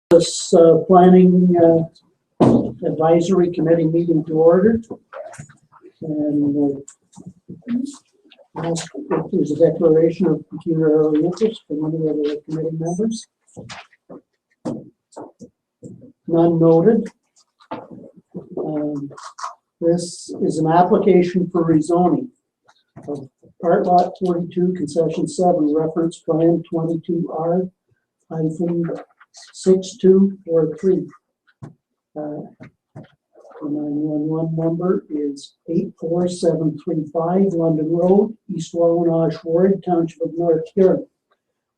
This planning advisory committee meeting to order, and ask if there's a declaration of pecuniary interest from any of the committee members. None noted. This is an application for rezoning of part lot 42, concession 7, reference plan 22R-6243. The 911 number is 84735 London Road, East Wawanach Ward, Township of North Huron.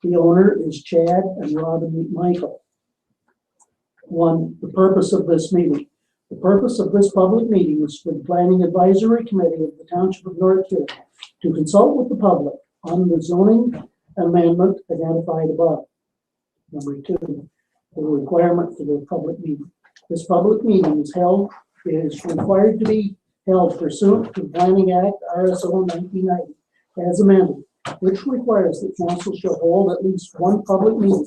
The owner is Chad and Robin Michael. The purpose of this meeting. The purpose of this public meeting is for the Planning Advisory Committee of the Township of North Huron to consult with the public on the zoning amendment identified above. Number 2, the requirement for the public meeting. This public meeting is required to be held pursuant to the Planning Act RSO 1990 as amended, which requires that council shall hold at least one public meeting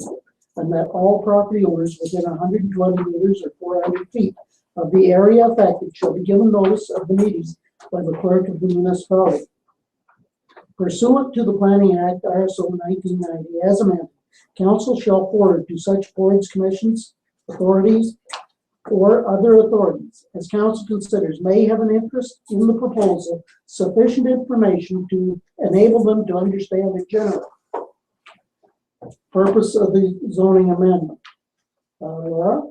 and that all property owners within 120 meters or 400 feet of the area affected shall be given notice of the meetings by the clerk of the municipality. Pursuant to the Planning Act RSO 1990 as amended, council shall forward to such boards, commissions, authorities, or other authorities as council considers may have an interest in the proposal sufficient information to enable them to understand it generally. Purpose of the zoning amendment. Laura?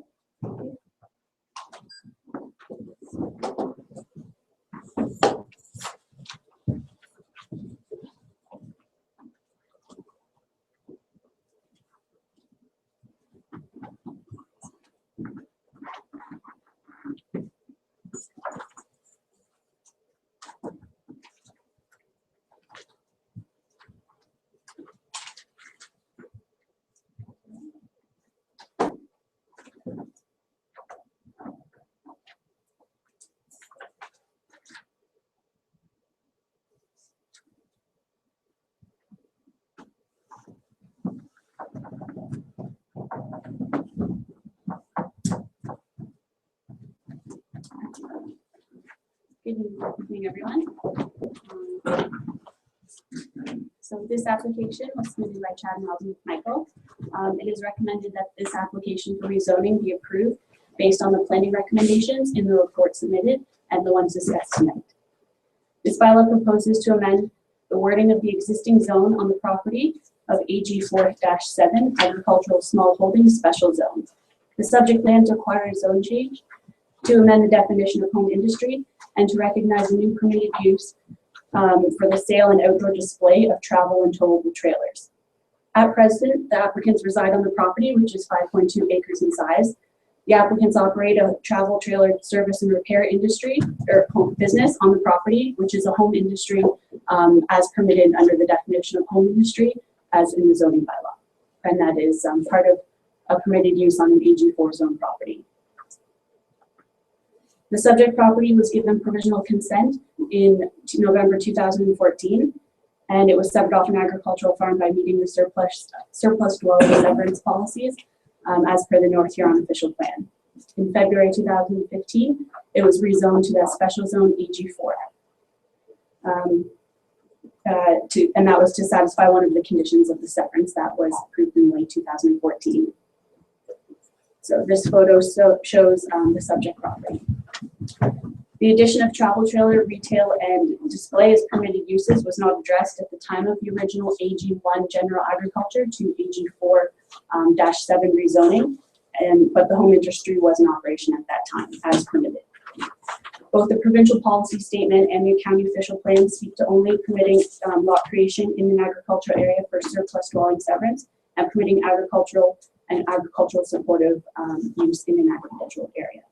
Good evening, everyone. So this application was submitted by Chad and Robin Michael. It is recommended that this application for rezoning be approved based on the planning recommendations in the report submitted and the ones discussed tonight. This bylaw proposes to amend the wording of the existing zone on the property of AG 4-7 Agricultural Small Holdings Special Zone. The subject lands require a zone change to amend the definition of home industry and to recognize a new permitted use for the sale and outdoor display of travel and towable trailers. At present, the applicants reside on the property, which is 5.2 acres in size. The applicants operate a travel trailer service and repair industry or home business on the property, which is a home industry as permitted under the definition of home industry as in the zoning bylaw. And that is part of a permitted use on an AG4 zone property. The subject property was given provisional consent in November 2014, and it was severed off an agricultural farm by meeting the surplus dwelling severance policies as per the North Huron official plan. In February 2015, it was rezoned to that special zone AG4. And that was to satisfy one of the conditions of the severance that was approved in late 2014. So this photo shows the subject property. The addition of travel trailer, retail, and display as permitted uses was not addressed at the time of the original AG1 general agriculture to AG4-7 rezoning, but the home industry was in operation at that time as permitted. Both the provincial policy statement and the county official plan speak to only permitting lot creation in an agricultural area for surplus dwelling severance and permitting agricultural and agricultural supportive use in an agricultural area.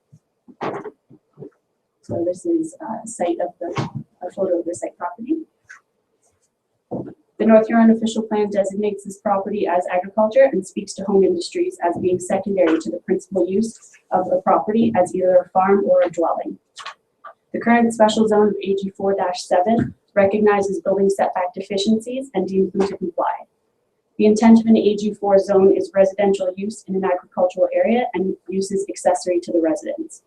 So this is a photo of the site property. The North Huron official plan designates this property as agriculture and speaks to home industries as being secondary to the principal use of the property as either a farm or a dwelling. The current special zone of AG4-7 recognizes building setback deficiencies and deems them to comply. The intent of an AG4 zone is residential use in an agricultural area and use is accessory to the residence.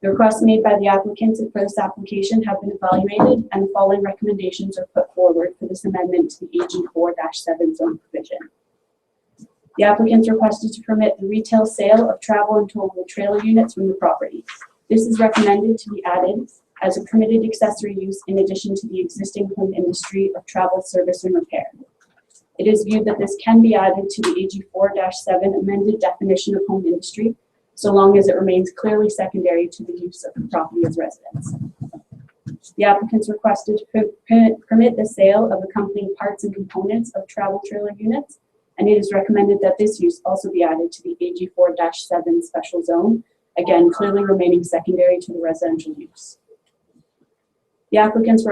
The requests made by the applicants for this application have been evaluated and the following recommendations are put forward for this amendment to the AG4-7 zone provision. The applicants requested to permit the retail sale of travel and towable trailer units from the property. This is recommended to be added as a permitted accessory use in addition to the existing home industry of travel, service, and repair. It is viewed that this can be added to the AG4-7 amended definition of home industry, so long as it remains clearly secondary to the use of the property as residence. The applicants requested to permit the sale of accompanying parts and components of travel trailer units, and it is recommended that this use also be added to the AG4-7 special zone, again, clearly remaining secondary to the residential use. The applicants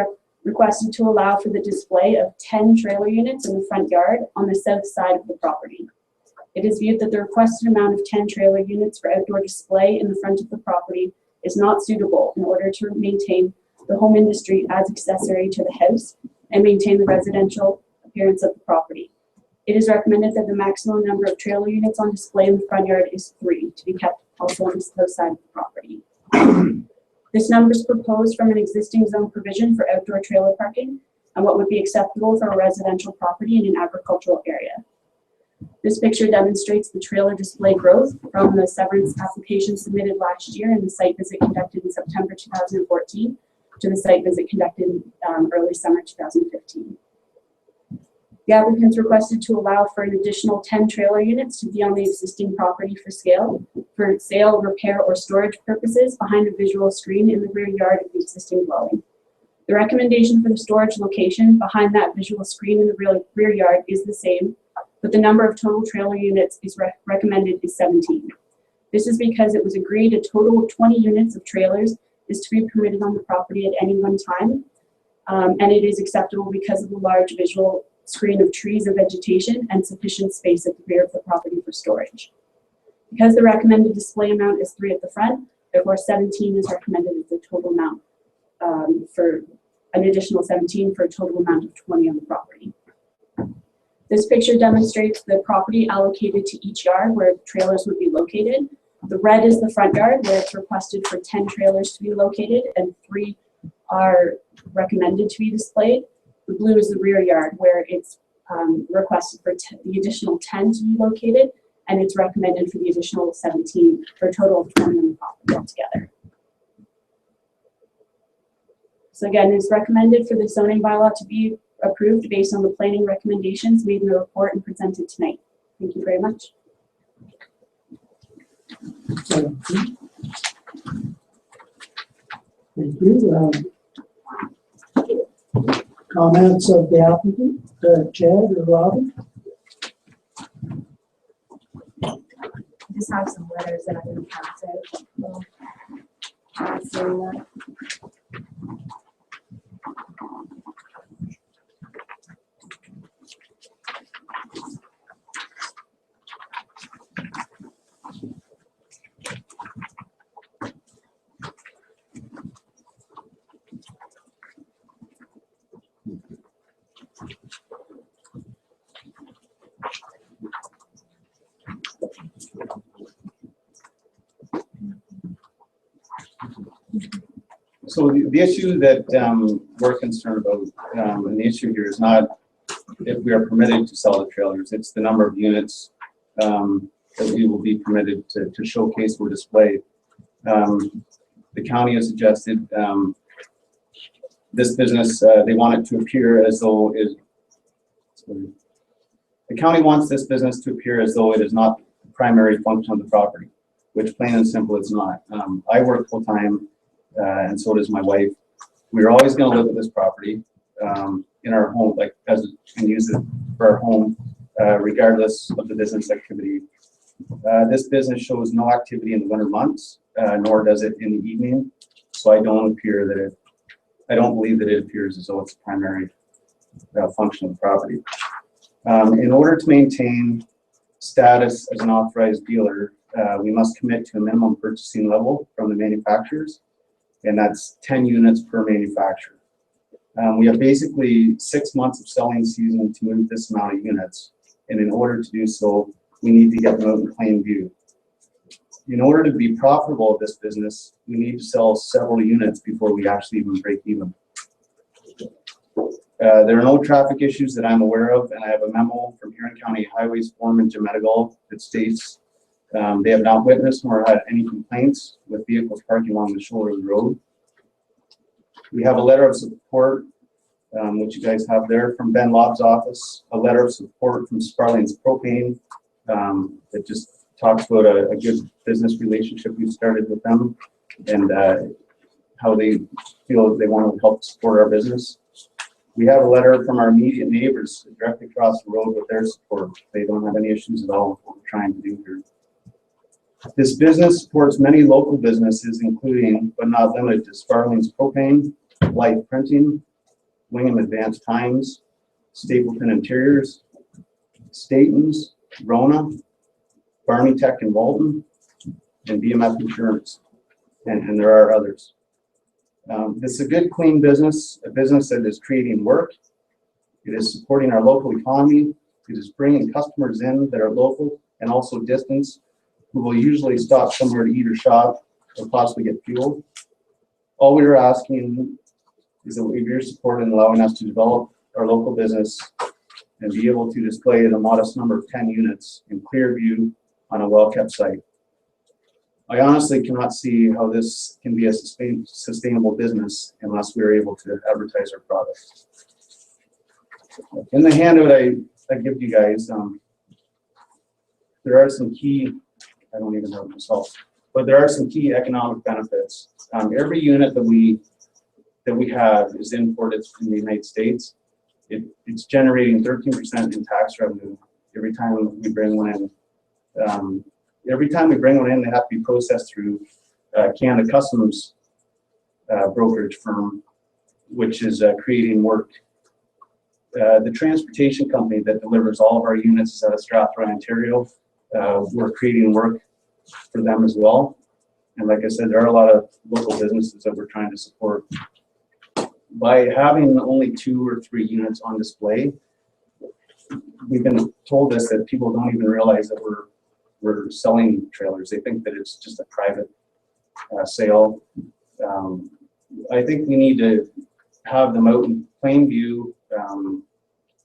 requested to allow for the display of 10 trailer units in the front yard on the south side of the property. It is viewed that the requested amount of 10 trailer units for outdoor display in the front of the property is not suitable in order to maintain the home industry as accessory to the house and maintain the residential appearance of the property. It is recommended that the maximum number of trailer units on display in the front yard is 3, to be kept also on the south side of the property. This number is proposed from an existing zone provision for outdoor trailer parking and what would be acceptable for a residential property in an agricultural area. This picture demonstrates the trailer display growth from the severance application submitted last year and the site visit conducted in September 2014 to the site visit conducted in early summer 2015. The applicants requested to allow for an additional 10 trailer units to be on the existing property for sale, repair, or storage purposes behind a visual screen in the rear yard of the existing dwelling. The recommendation for the storage location behind that visual screen in the rear yard is the same, but the number of total trailer units is recommended is 17. This is because it was agreed a total of 20 units of trailers is to be permitted on the property at any one time, and it is acceptable because of the large visual screen of trees and vegetation and sufficient space at the rear of the property for storage. Because the recommended display amount is 3 at the front, therefore 17 is recommended as the total amount for an additional 17 for a total amount of 20 on the property. This picture demonstrates the property allocated to each yard where the trailers would be located. The red is the front yard where it's requested for 10 trailers to be located and 3 are recommended to be displayed. The blue is the rear yard where it's requested for the additional 10 to be located and it's recommended for the additional 17 for a total of 20 on the property altogether. So again, it's recommended for the zoning bylaw to be approved based on the planning recommendations made in the report and presented tonight. Thank you very much. Thank you. Comments of the applicant, Chad or Robin? I just have some letters that I'm going to pass out. So, So the issue that we're concerned about, and the issue here is not if we are permitted to sell the trailers, it's the number of units that we will be permitted to showcase or display. The county has suggested this business, they want it to appear as though the county wants this business to appear as though it is not the primary function of the property, which plain and simple it's not. I work full time. And so does my wife. We're always going to live at this property in our home, like and use it for our home, regardless of the business activity. This business shows no activity in the winter months, nor does it in the evening. So I don't believe that it appears as though it's a primary function of the property. In order to maintain status as an authorized dealer, we must commit to a minimum purchasing level from the manufacturers. And that's 10 units per manufacturer. We have basically 6 months of selling season to move this amount of units. And in order to do so, we need to get them out in plain view. In order to be profitable at this business, we need to sell several units before we actually even break even. There are no traffic issues that I'm aware of, and I have a memo from Huron County Highways Foreman Jim Medigal that states they have not witnessed nor had any complaints with vehicles parking along the shoulder of the road. We have a letter of support, which you guys have there, from Ben Lobb's office, a letter of support from Sparling's Propane that just talks about a good business relationship we've started with them and how they feel they want to help support our business. We have a letter from our immediate neighbors directly across the road with their support. They don't have any issues at all with what we're trying to do here. This business supports many local businesses, including, but not limited to, Sparling's Propane, Light Printing, Wingham Advanced Times, Stapleton Interiors, Statons, Rona, Barney Tech and Walton, and BMF Insurance, and there are others. This is a good, clean business, a business that is creating work. It is supporting our local economy. It is bringing customers in that are local and also distance, who will usually stop somewhere to eat or shop or possibly get fuel. All we are asking is that we have your support in allowing us to develop our local business and be able to display in a modest number of 10 units in clear view on a well-kept site. I honestly cannot see how this can be a sustainable business unless we are able to advertise our product. In the handout I give you guys, there are some key, I don't even know it myself, but there are some key economic benefits. Every unit that we have is imported from the United States. It's generating 13% in tax revenue every time we bring one in. Every time we bring one in, they have to be processed through Canada Customs brokerage firm, which is creating work. The transportation company that delivers all of our units is out of Strathroy, Ontario. We're creating work for them as well. And like I said, there are a lot of local businesses that we're trying to support. By having only 2 or 3 units on display, we've been told this, that people don't even realize that we're selling trailers. They think that it's just a private sale. I think we need to have them out in plain view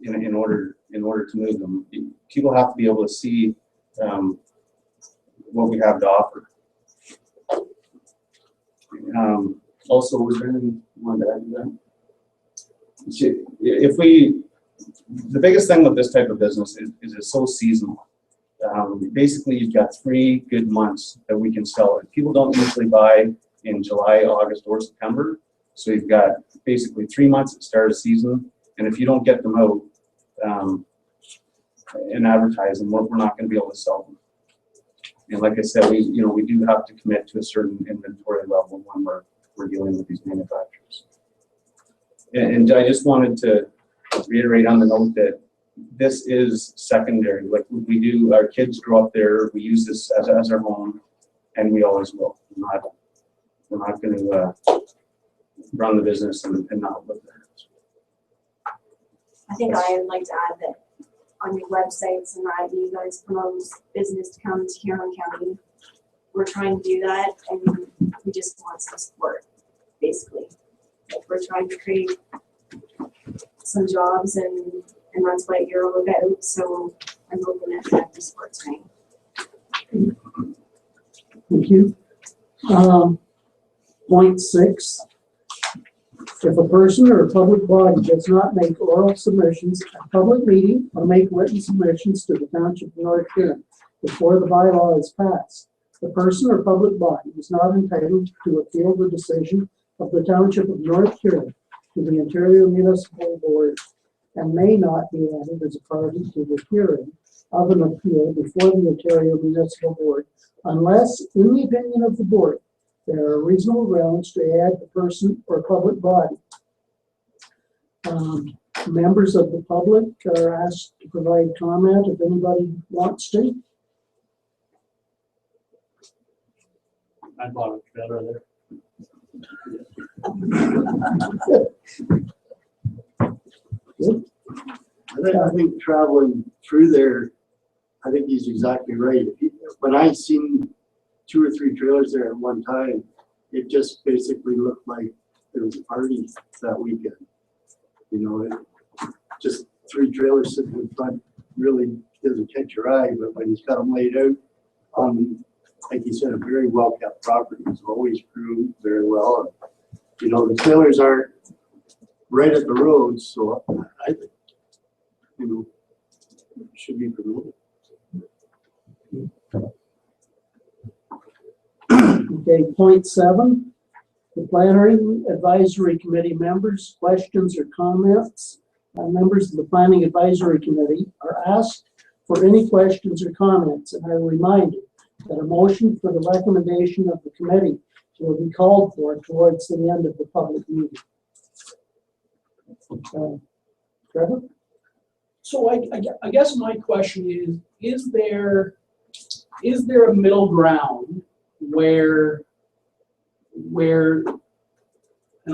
in order to move them. People have to be able to see what we have to offer. Also, was there anything you wanted to add to that? The biggest thing with this type of business is it's so seasonal. Basically, you've got 3 good months that we can sell it. People don't usually buy in July, August, or September. So you've got basically 3 months at the start of the season. And if you don't get them out and advertise them, we're not going to be able to sell them. And like I said, we do have to commit to a certain inventory level when we're dealing with these manufacturers. And I just wanted to reiterate on the note that this is secondary. Like we do, our kids grow up there. We use this as our home, and we always will. We're not going to run the business and not live there. I think I'd like to add that on your websites and that you guys promote business to come to Huron County. We're trying to do that, and we just want some support, basically. Like we're trying to create some jobs, and that's what you're all about. So I'm hoping that support tonight. Thank you. Point 6. If a person or a public body does not make oral submissions at a public meeting or make written submissions to the Township of North Huron before the bylaw is passed, the person or public body is not entitled to appeal the decision of the Township of North Huron to the Ontario Municipal Board and may not be added as a party to the hearing of an appeal before the Ontario Municipal Board unless, in the opinion of the board, there are reasonable grounds to add the person or public body. Members of the public are asked to provide comment if anybody wants to. I bought a trailer there. Good. I think traveling through there, I think he's exactly right. When I seen 2 or 3 trailers there at one time, it just basically looked like there was a party that weekend. You know, just 3 trailers sitting in front really doesn't catch your eye, but when he's got them laid out on, like you said, a very well kept property, it's always groomed very well. And, you know, the trailers aren't right at the road, so I think, you know, it should be promoted. Okay, point 7, the Planning Advisory Committee members, questions or comments. Members of the Planning Advisory Committee are asked for any questions or comments, and are reminded that a motion for the recommendation of the committee will be called for towards the end of the public meeting. Trevor? So I guess my question is there a middle ground where, and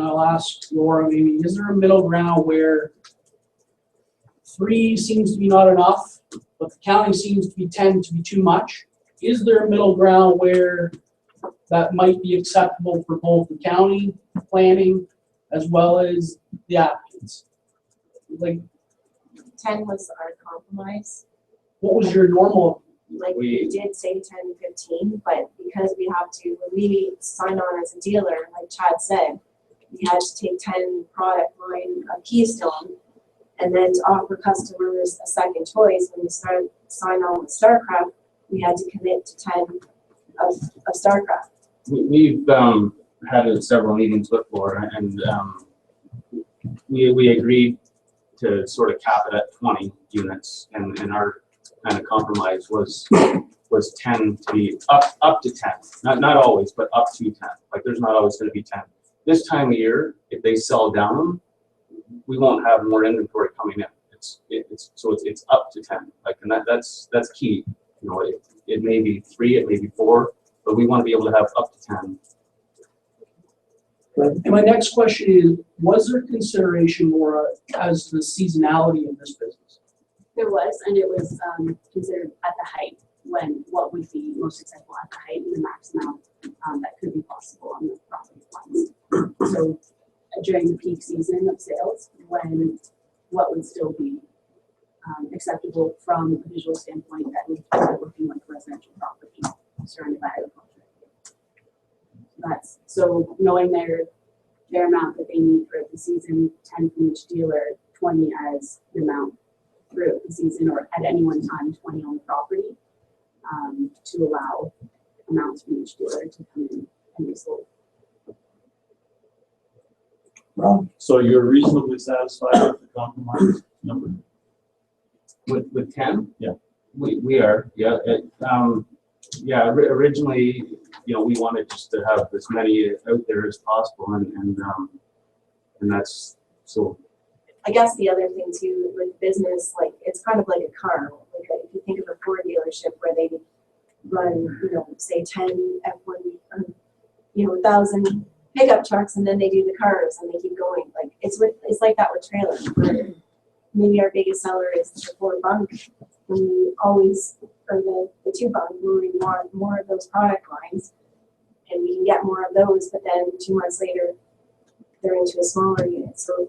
I'll ask Laura maybe, is there a middle ground where 3 seems to be not enough, but the county seems to be 10 to be too much? Is there a middle ground where that might be acceptable for both the county planning as well as the applicants? Like, 10 was our compromise. what was your normal? Like we did say 10, 15, but because we have to, when we sign on as a dealer, like Chad said, we had to take 10 product line of Keystone, and then to offer customers a second choice when we sign on with StarCraft, we had to commit to 10 of StarCraft. We've had several meetings with Laura, and we agreed to sort of cap it at 20 units, and our kind of compromise was 10 to be up to 10, not always, but up to 10. Like there's not always going to be 10. This time of year, if they sell down, we won't have more inventory coming in. It's up to 10. Like, and that's key. You know, it may be 3, it may be 4, but we want to be able to have up to 10. And my next question is, was there consideration, Laura, as to the seasonality of this business? There was, and it was considered at the height, when what would be most acceptable at the height and the max amount that could be possible on the property lines. So during the peak season of sales, when what would still be acceptable from a visual standpoint that would be looking like a residential property surrounded by agriculture. That's so knowing their amount that they need for the season, 10 from each dealer, 20 as the amount throughout the season, or at any one time 20 on the property, to allow amounts from each dealer to come in and be sold. So you're reasonably satisfied with the compromise number? With 10? Yeah. We are, yeah. Originally, you know, we wanted just to have as many out there as possible, and that's so. I guess the other thing too with business, like it's kind of like a car. Like if you think of a Ford dealership where they run, you know, say 10 F1, 1,000 pickup trucks, and then they do the cars and they keep going. Like it's like that with trailers. Where maybe our biggest seller is the 4 bunk. We always, or the 2 bunk, we want more of those product lines, and we can get more of those. But then 2 months later, they're into a smaller unit. So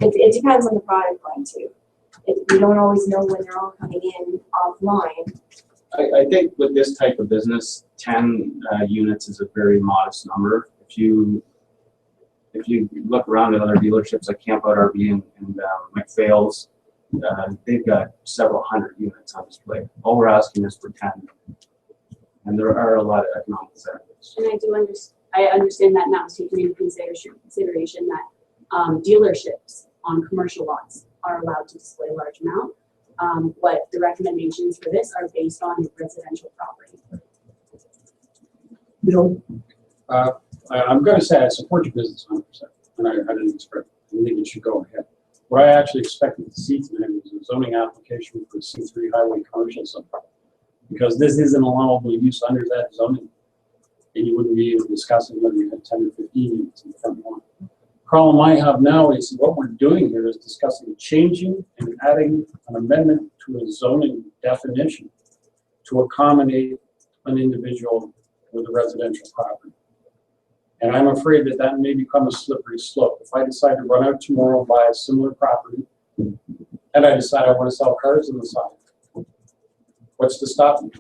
it depends on the product line too. We don't always know when they're all coming in offline. I think with this type of business, 10 units is a very modest number. If you look around at other dealerships like Camp Out RV and McPhail's, they've got several hundred units on display. All we're asking is for 10, and there are a lot of economic incentives. And I understand that now, taking into consideration that dealerships on commercial lots are allowed to display a large amount. What the recommendations for this are based on residential property. Bill? I'm going to say I support your business 100%, and I didn't expect it. I think it should go ahead. What I actually expected to see tonight was a zoning application for C3 highway commercial zone, because this is an allowable use under that zoning, and you wouldn't be able to discuss it whether you had 10 or 15 units in the front lawn. problem I have now is what we're doing here is discussing changing and adding an amendment to a zoning definition to accommodate an individual with a residential property. And I'm afraid that that may become a slippery slope. If I decide to run out tomorrow and buy a similar property, and I decide I want to sell cars on the side, what's to stop me?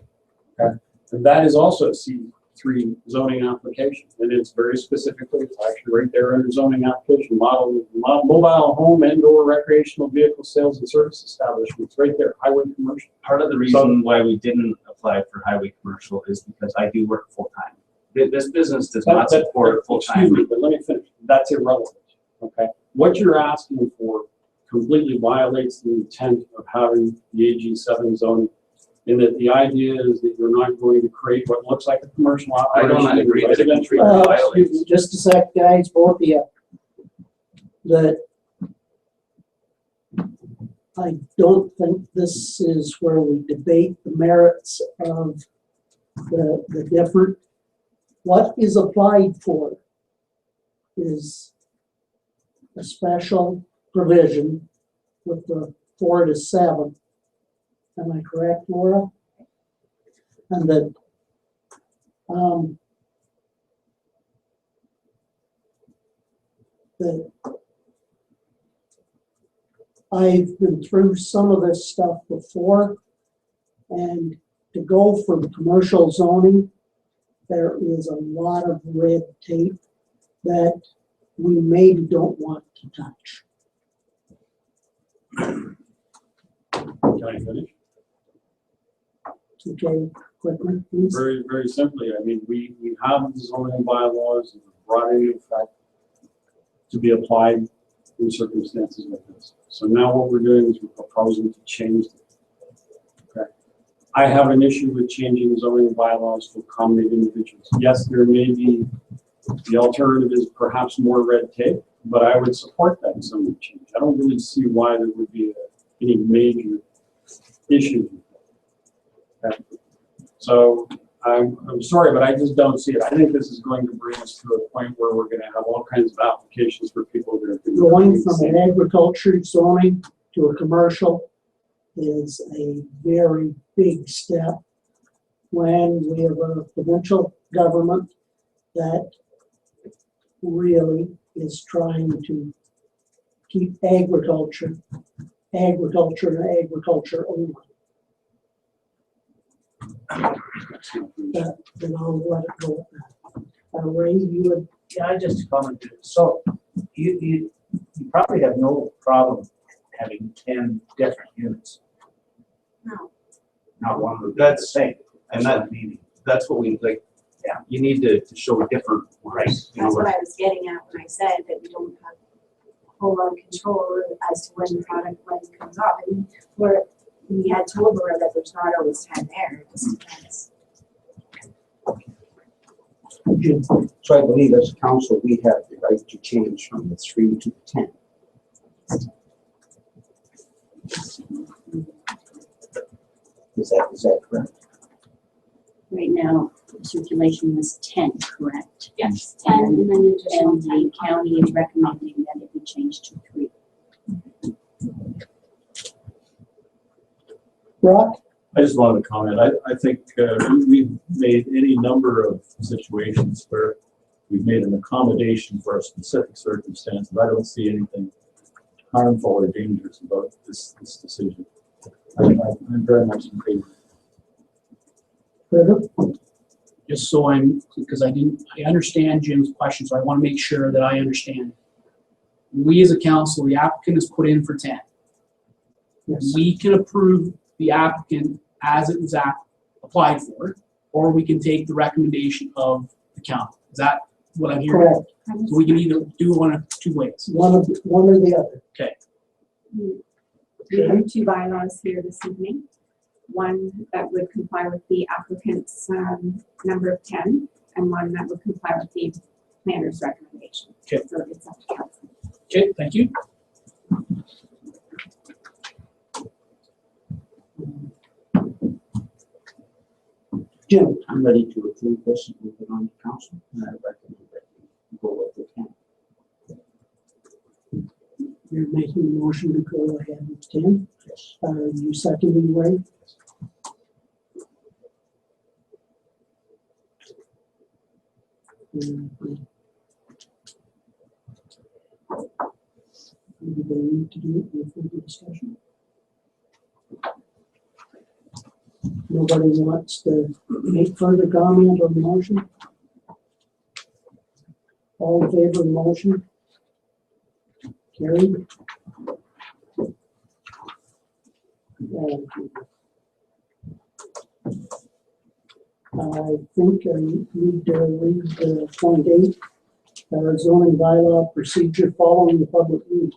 Okay. And that is also a C3 zoning application, and it's very specifically, it's actually right there under zoning application, mobile home and or recreational vehicle sales and service establishments, right there, highway commercial. Part of the reason why we didn't apply for highway commercial is because I do work full-time. This business does not support Excuse full-time. me, but let me finish. That's irrelevant, okay? What you're asking for completely violates the intent of having the AG7 zoning, in that the idea is that you're not going to create what looks like a commercial I operation. don't agree that it residential. Excuse me, just a sec, guys, both of you. That I don't think this is where we debate the merits of the different. What is applied for is a special provision with the 4 to 7. Am I correct, Laura? And that I've been through some of this stuff before, and to go for the commercial zoning, there is a lot of red tape that we maybe don't want to touch. Can I finish? Okay, quickly, please. Very, very simply, I mean, we have the zoning bylaws that were brought into effect to be applied in circumstances like this. So now what we're doing is we're proposing to change them. Okay. I have an issue with changing zoning bylaws to accommodate individuals. Yes, there may be, the alternative is perhaps more red tape, but I would support that zoning change. I don't really see why there would be any major issue. Okay. So I'm sorry, but I just don't see it. I think this is going to bring us to a point where we're going to have all kinds of applications for people that are Going from an agriculture zoning to a commercial is a very big step when we have a provincial government that really is trying to keep agriculture and agriculture only. Then I'll let it go at that. Ray, you would. Yeah, I just commented. So you probably have no problem having 10 different units. No. Not one would be the That's- same. and That's that- what I'm meaning. That's what we like. Yeah. You need to show different ones. You know, That's what I was getting at when I said that we don't have a whole lot of control as to when the product when it comes off. I mean, we had told Laura that there's not always 10 there. It just depends. So I believe as a council, we have the right to change from the 3 to the 10. Is that correct? Right now, circulation was 10, correct? Yes, 10 and then an additional And 10. the county is recommending that it be changed to 3. Brock? I just wanted to comment. I think we've made any number of situations where we've made an accommodation for a specific circumstance. I don't see anything harmful or dangerous about this decision. I'm very much in favor. Just so because I understand Jim's question, so I want to make sure that I understand. We as a council, the applicant is put in for 10. Yes. We can approve the applicant as it was applied for, or we can take the recommendation of the county. Is that what I'm hearing? Correct. So we can either do one of two ways. One or the other. We have 2 bylaws here this evening. One that would comply with the applicant's number of 10, and one that would comply with the planner's recommendation. Okay. So it's up to council. Okay, thank you. Jim? I'm ready to approve this and move it on to council. And I recommend that we go with the 10. You're making a motion to go ahead with 10. You seconding, Ray? Anybody need to do it before the discussion? Nobody wants to make further comment on the motion? All in favor of the motion? Carried. I think I need to read point 8, zoning bylaw procedure following the public meeting.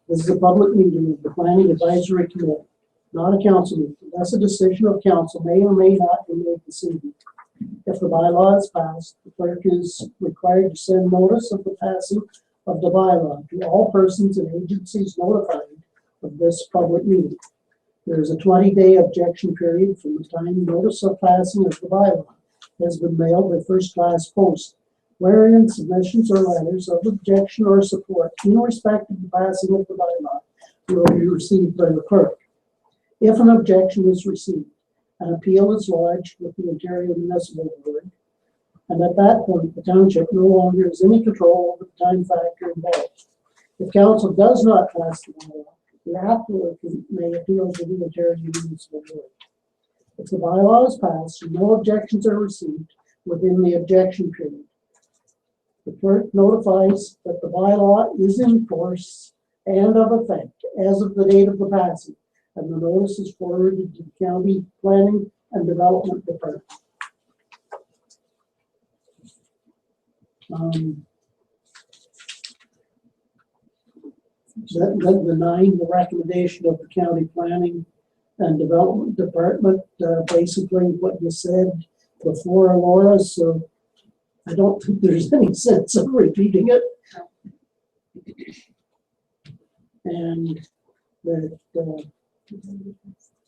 This is a public meeting of the Planning Advisory Committee, not a council meeting. Thus, a decision of council may or may not be made this evening. If the bylaw is passed, the clerk is required to send notice of the passing of the bylaw to all persons and agencies notified of this public meeting. There is a 20-day objection period from the time notice of passing of the bylaw has been mailed by first-class post, wherein submissions or letters of objection or support in respect of the passing of the bylaw will be received by the clerk. If an objection is received, an appeal is lodged with the Ontario Municipal Board, and at that point, the township no longer has any control over the time factor involved. If council does not pass the bylaw, the applicant may appeal to the Ontario Municipal Board. If the bylaw is passed and no objections are received within the objection period, the clerk notifies that the bylaw is in force and of effect as of the date of the passing, and the notice is forwarded to the County Planning and Development Department. The 9, the recommendation of the County Planning and Development Department, basically what you said before, Laura, so I don't think there's any sense of repeating it. And that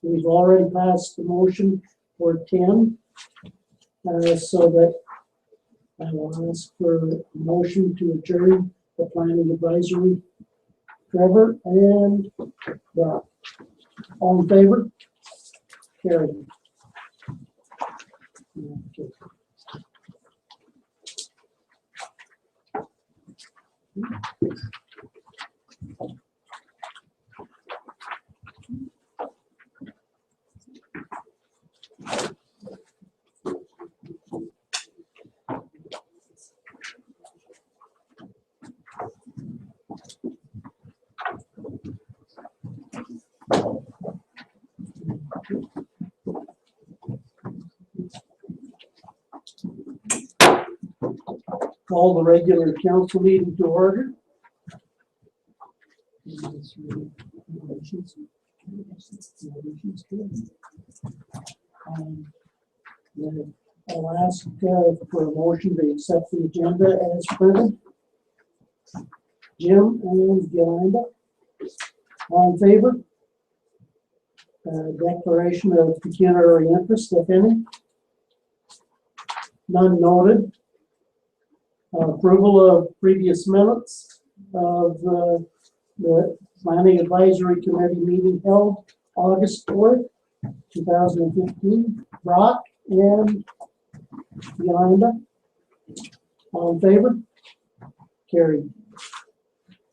we've already passed the motion for 10, so that I will ask for a motion to adjourn the planning advisory. Trevor and Rob. All in favor? Carried. Okay. Call the regular council meeting to order. I'll ask for a motion to accept the agenda as printed. Jim and Yolanda, all in favor? Declaration of pecuniary interest, if any. None noted. Approval of previous minutes of the Planning Advisory Committee meeting held August 4th, 2015. Brock and Yolanda, all in favor? Carried.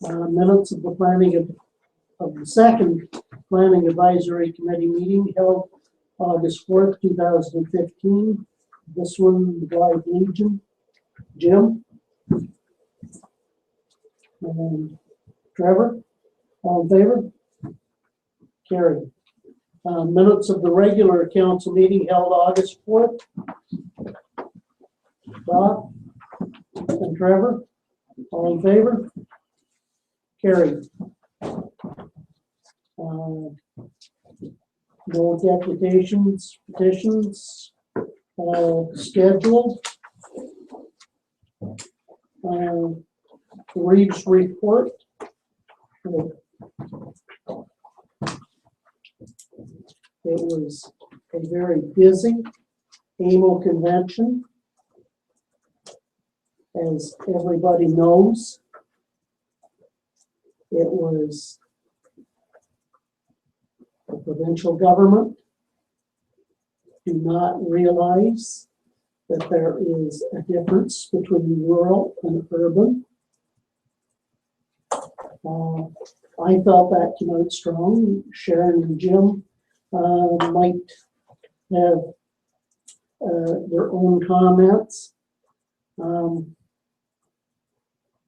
Minutes of the second Planning Advisory Committee meeting held August 4th, 2015. This one, the Blythe Legion. Jim? And Trevor? All in favor? Carried. Minutes of the regular council meeting held August 4th. Brock and Trevor? All in favor? Carried. No deputations, petitions scheduled. Reeves report. It was a very busy AMO convention, as everybody knows. It was the provincial government do not realize that there is a difference between rural and urban. I felt that tonight strong. Sharon and Jim might have their own comments.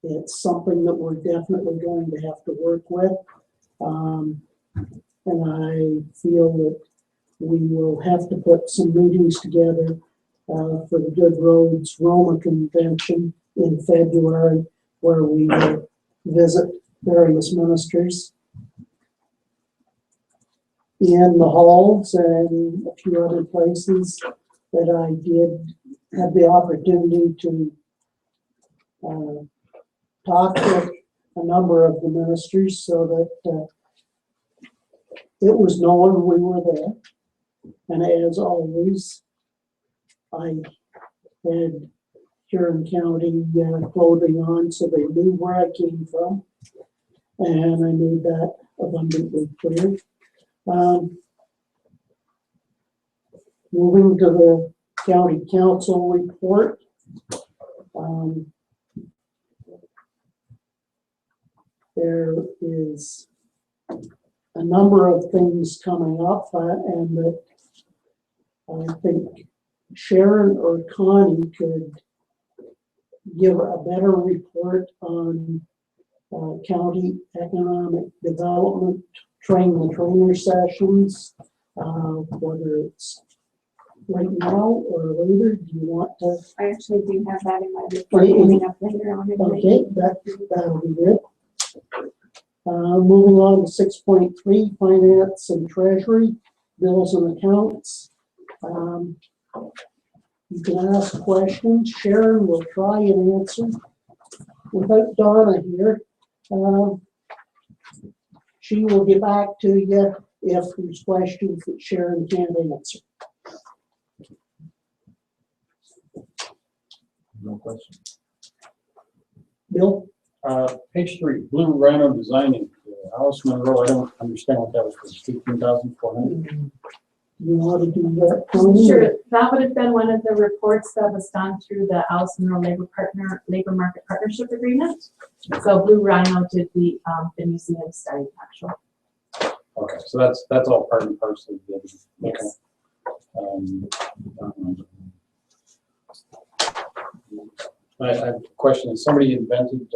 It's something that we're definitely going to have to work with. And I feel that we will have to put some meetings together for the Good Roads Roma Convention in February, where we will visit various ministers in the halls and a few other places that I did have the opportunity to talk with a number of the ministers so that it was known we were there. And as always, I had Huron County clothing on so they knew where I came from. And I made that abundantly clear. Moving to the county council report. There is a number of things coming up and that I think Sharon or Connie could give a better report on county economic development, train the trainer sessions, whether it's right now or later. Do you want to? I actually do have that in my report coming up later on. Okay, that'll be good. Moving on to 6.3, finance and treasury, bills and accounts. You can ask questions. Sharon will try and answer. Without Donna here, she will get back to you if there's questions that Sharon can't answer. No question. Bill? Page 3, Blue Rhino Designing, Alice Monroe, I don't understand what that was for, 18,400? You want to do that, Connie? Sure, that would have been one of the reports that was done through the Alice Monroe Labor Market Partnership Agreement. So Blue Rhino did the museum study, actually. Okay, so that's all part and parcel of the other. Yes. I have a question. Somebody invented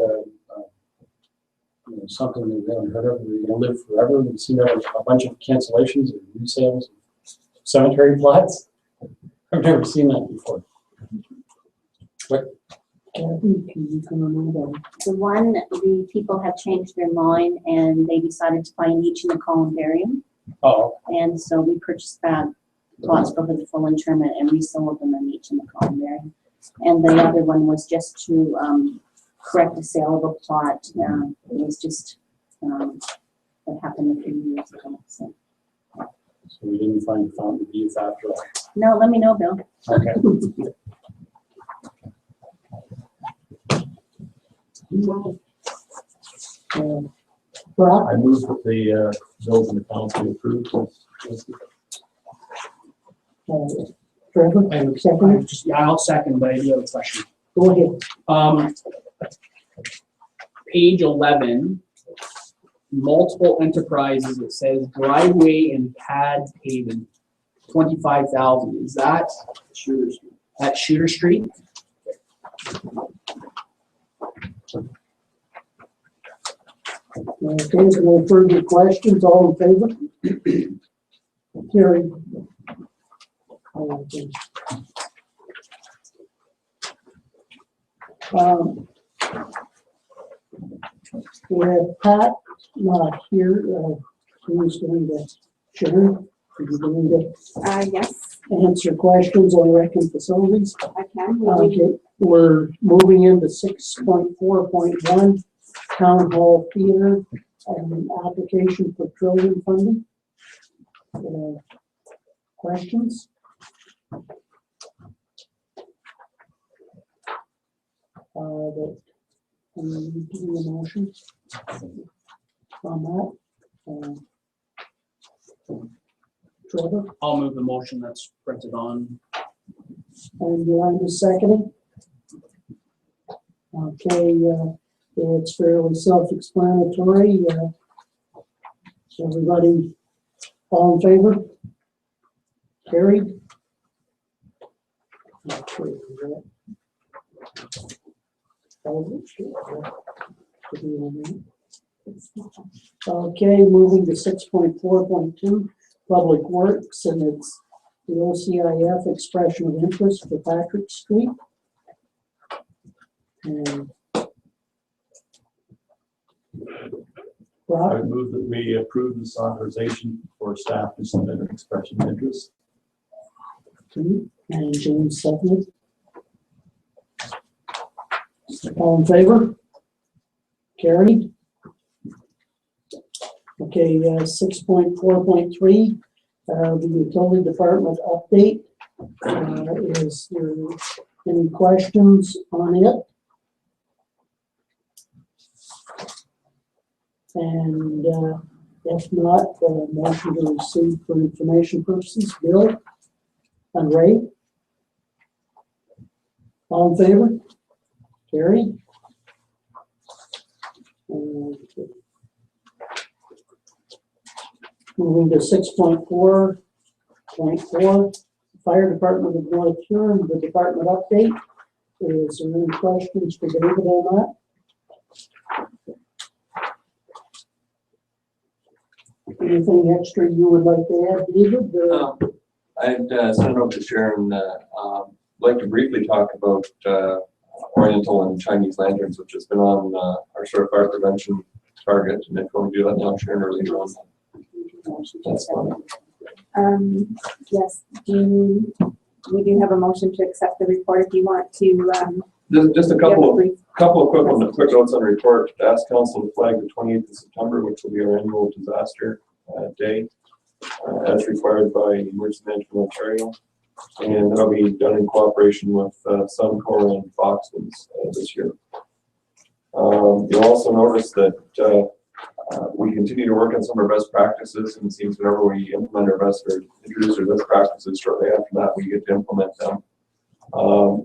something that we haven't heard of. We're going to live forever. We've seen a bunch of cancellations and resales of cemetery plots. I've never seen that before. What? Kathy, can you come on over? The people have changed their mind and they decided to buy an each in the columbarium. Oh, And so we purchased that plots over the full interment and resold them in each in the columbarium. And the other one was just to correct the sale of a plot. It was just that happened a few years ago. So we didn't find Fountain of Youth after all. no, let me know, Bill. Okay. Brock? I move that the bills and accounts be approved. Trevor? Second? I'll second, but I do have a question. Go ahead. Page 11, multiple enterprises, it says driveway and pad paving, 25,000. Is that at Shooter Street? Okay, so no further questions, all in favor? Carried. Okay. We have Pat not here, who's going to, Sharon, are you going to Yes, answer questions on Recon facilities? I can. Okay, we're moving into 6.4.1, Town Hall Theater, and application for trillion funding. Questions? That, do a motion. on that? Trevor, I'll move the motion that's printed on. and Yolanda seconding. Okay, it's fairly self-explanatory. Everybody, all in favor? Carried? Okay, okay, moving to 6.4.2, Public Works, and it's the OCIF expression of interest for Patrick Street. And I Rob, would move that we approve this authorization for staff to submit an expression of interest. and James seconded. All in favor? Carried. Okay, 6.4.3, the utility department update. Is there any questions on it? And if not, motion to receive for information purposes. Bill and Ray? All in favor? Carried. Moving to 6.4.4, Fire Department of North Huron, the department update. Is there any questions for David on that? Anything extra you would like to add, David? I'd send it over to Sharon. Like to briefly talk about Oriental and Chinese lanterns, which has been on our sort of fire prevention target. And if you want to do that now, Sharon, or later on. That's fine. Yes, we do have a motion to accept the report if you want to. Just a couple of quick notes on the report. To ask council to flag the 28th of September, which will be our annual disaster day, as required by Emergency Management Ontario. And that'll be done in cooperation with Suncor and Foxton's this year. You'll also notice that we continue to work on some of our best practices, and it seems whenever we implement our best or introduce our best practices, shortly after that we get to implement them.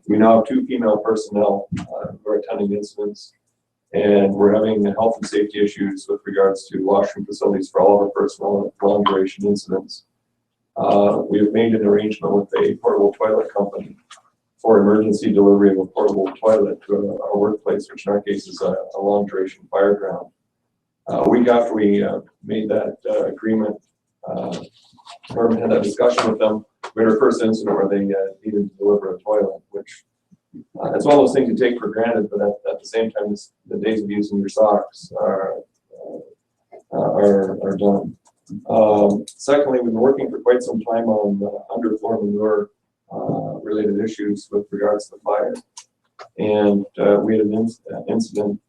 We now have 2 female personnel who are attending incidents, and we're having health and safety issues with regards to washroom facilities for all of our personnel at long duration incidents. We have made an arrangement with a portable toilet company for emergency delivery of a portable toilet to our workplace, which in our case is a long duration fire ground. A week after we made that agreement, or had that discussion with them, we had our first incident where they needed to deliver a toilet, which it's one of those things you take for granted, but at the same time, the days of using your socks are done. Secondly, we've been working for quite some time on underfloor manure related issues with regards to the fire. And we had an incident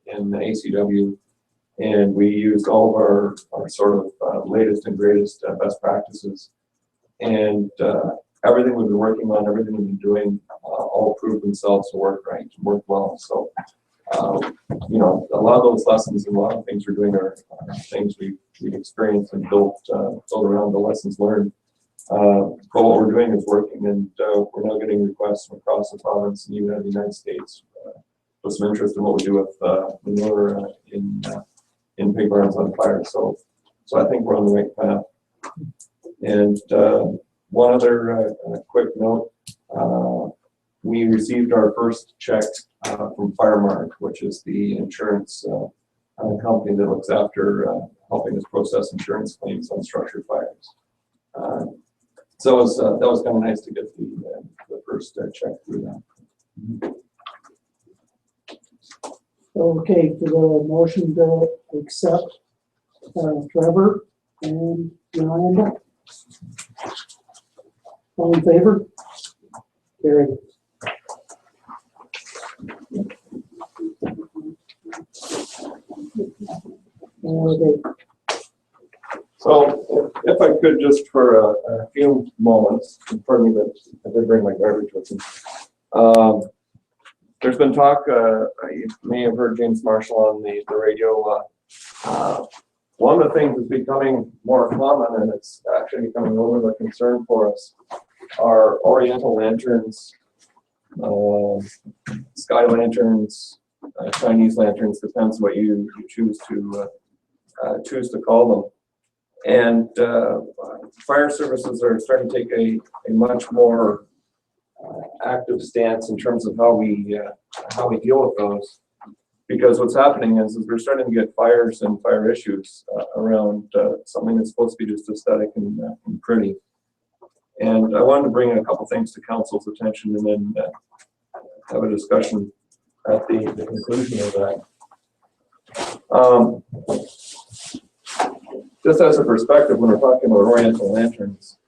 in the ACW, and we used all of our sort of latest and greatest best practices. And everything we've been working on, everything we've been doing, all proved themselves to work right, to work well. So, you know, a lot of those lessons and a lot of things we're doing are things we've experienced and built around the lessons learned. But what we're doing is working, and we're now getting requests from across the province and even in the United States with some interest in what we do with manure in pig barns on fire. So I think we're on the right path. And one other quick note, we received our first check from Firemark, which is the insurance company that looks after helping us process insurance claims on structured fires. So that was kind of nice to get the first check through that. Okay, for the motion to accept, Trevor and Yolanda. All in favor? Carried. Okay. So if I could just for a few moments, pardon me that I did bring my garbage with me. There's been talk, you may have heard James Marshall on the radio One of the things that's becoming more common, and it's actually becoming a little bit of a concern for us, are oriental lanterns, sky lanterns, Chinese lanterns, depends what you choose to call them. And fire services are starting to take a much more active stance in terms of how we deal with those. Because what's happening is we're starting to get fires and fire issues around something that's supposed to be just aesthetic and pretty. And I wanted to bring in a couple things to council's attention and then have a discussion at the conclusion of that. Just as a perspective, when we're talking about oriental lanterns,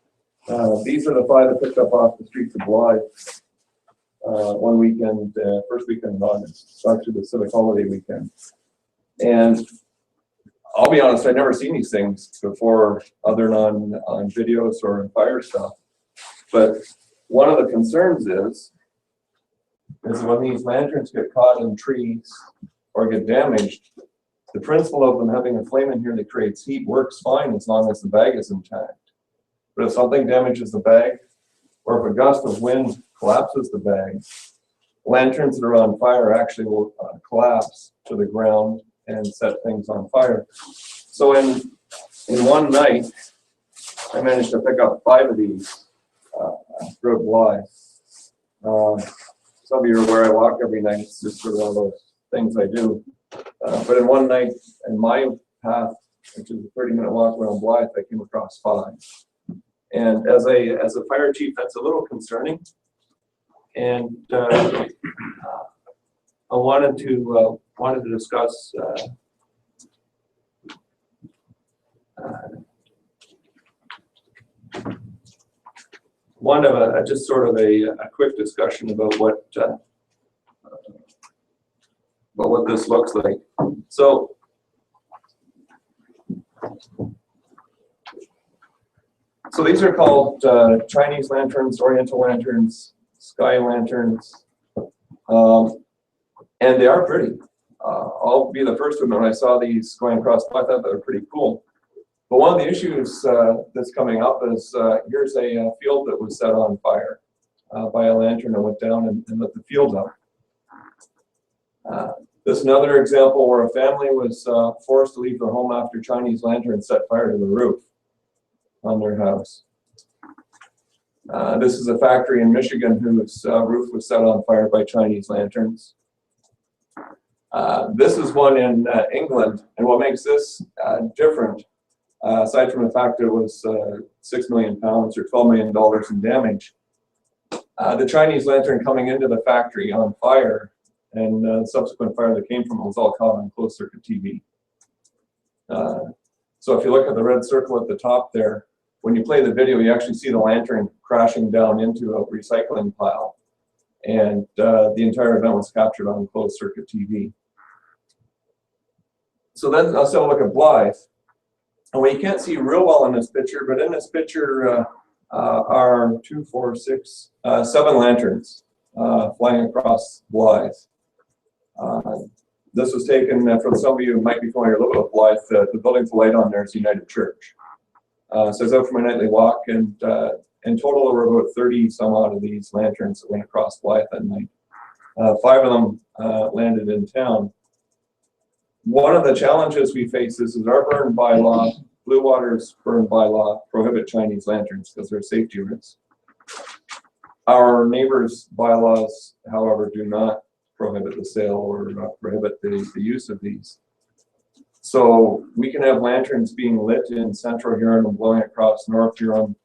these are the 5 that picked up off the streets of Blythe one weekend, first weekend in August, actually the civic holiday weekend. And I'll be honest, I'd never seen these things before other than on videos or in fire stuff. But one of the concerns is when these lanterns get caught in trees or get damaged, the principle of them having a flame in here that creates heat works fine as long as the bag is intact. But if something damages the bag, or if a gust of wind collapses the bag, lanterns that are on fire actually will collapse to the ground and set things on fire. So in one night, I managed to pick up 5 of these throughout Blythe. Some of you are where I walk every night. It's just sort of one of those things I do. But in one night, in my path, which is a 30-minute walk around Blythe, I came across 5. And as a fire chief, that's a little concerning. And I wanted to discuss just sort of a quick discussion about what this looks like. So these are called Chinese lanterns, Oriental lanterns, sky lanterns, and they are pretty. I'll be the first to admit when I saw these going across, I thought they were pretty cool. But one of the issues that's coming up is here's a field that was set on fire by a lantern and went down and lit the field up. This is another example where a family was forced to leave their home after Chinese lanterns set fire to the roof on their house. This is a factory in Michigan whose roof was set on fire by Chinese lanterns. This is one in England, and what makes this different, aside from the fact that it was 6 million pounds or $12 million in damage, the Chinese lantern coming into the factory on fire and the subsequent fire that came from it was all caught on closed circuit TV. So if you look at the red circle at the top there, when you play the video, you actually see the lantern crashing down into a recycling pile. And the entire event was captured on closed circuit TV. So then let's have a look at Blythe. And what you can't see real well in this picture, but in this picture are 2, 4, 6, 7 lanterns flying across Blythe. This was taken for some of you who might be familiar a little bit with Blythe. The building to light on there is United Church. So I was out for my nightly walk, and in total there were about 30 some odd of these lanterns that went across Blythe that night. 5 of them landed in town. One of the challenges we face is our burn bylaw, Blue Water's burn bylaw, prohibit Chinese lanterns because they're a safety risk. Our neighbors' bylaws, however, do not prohibit the sale or prohibit the use of these. So we can have lanterns being lit in central Huron and blowing across North Huron,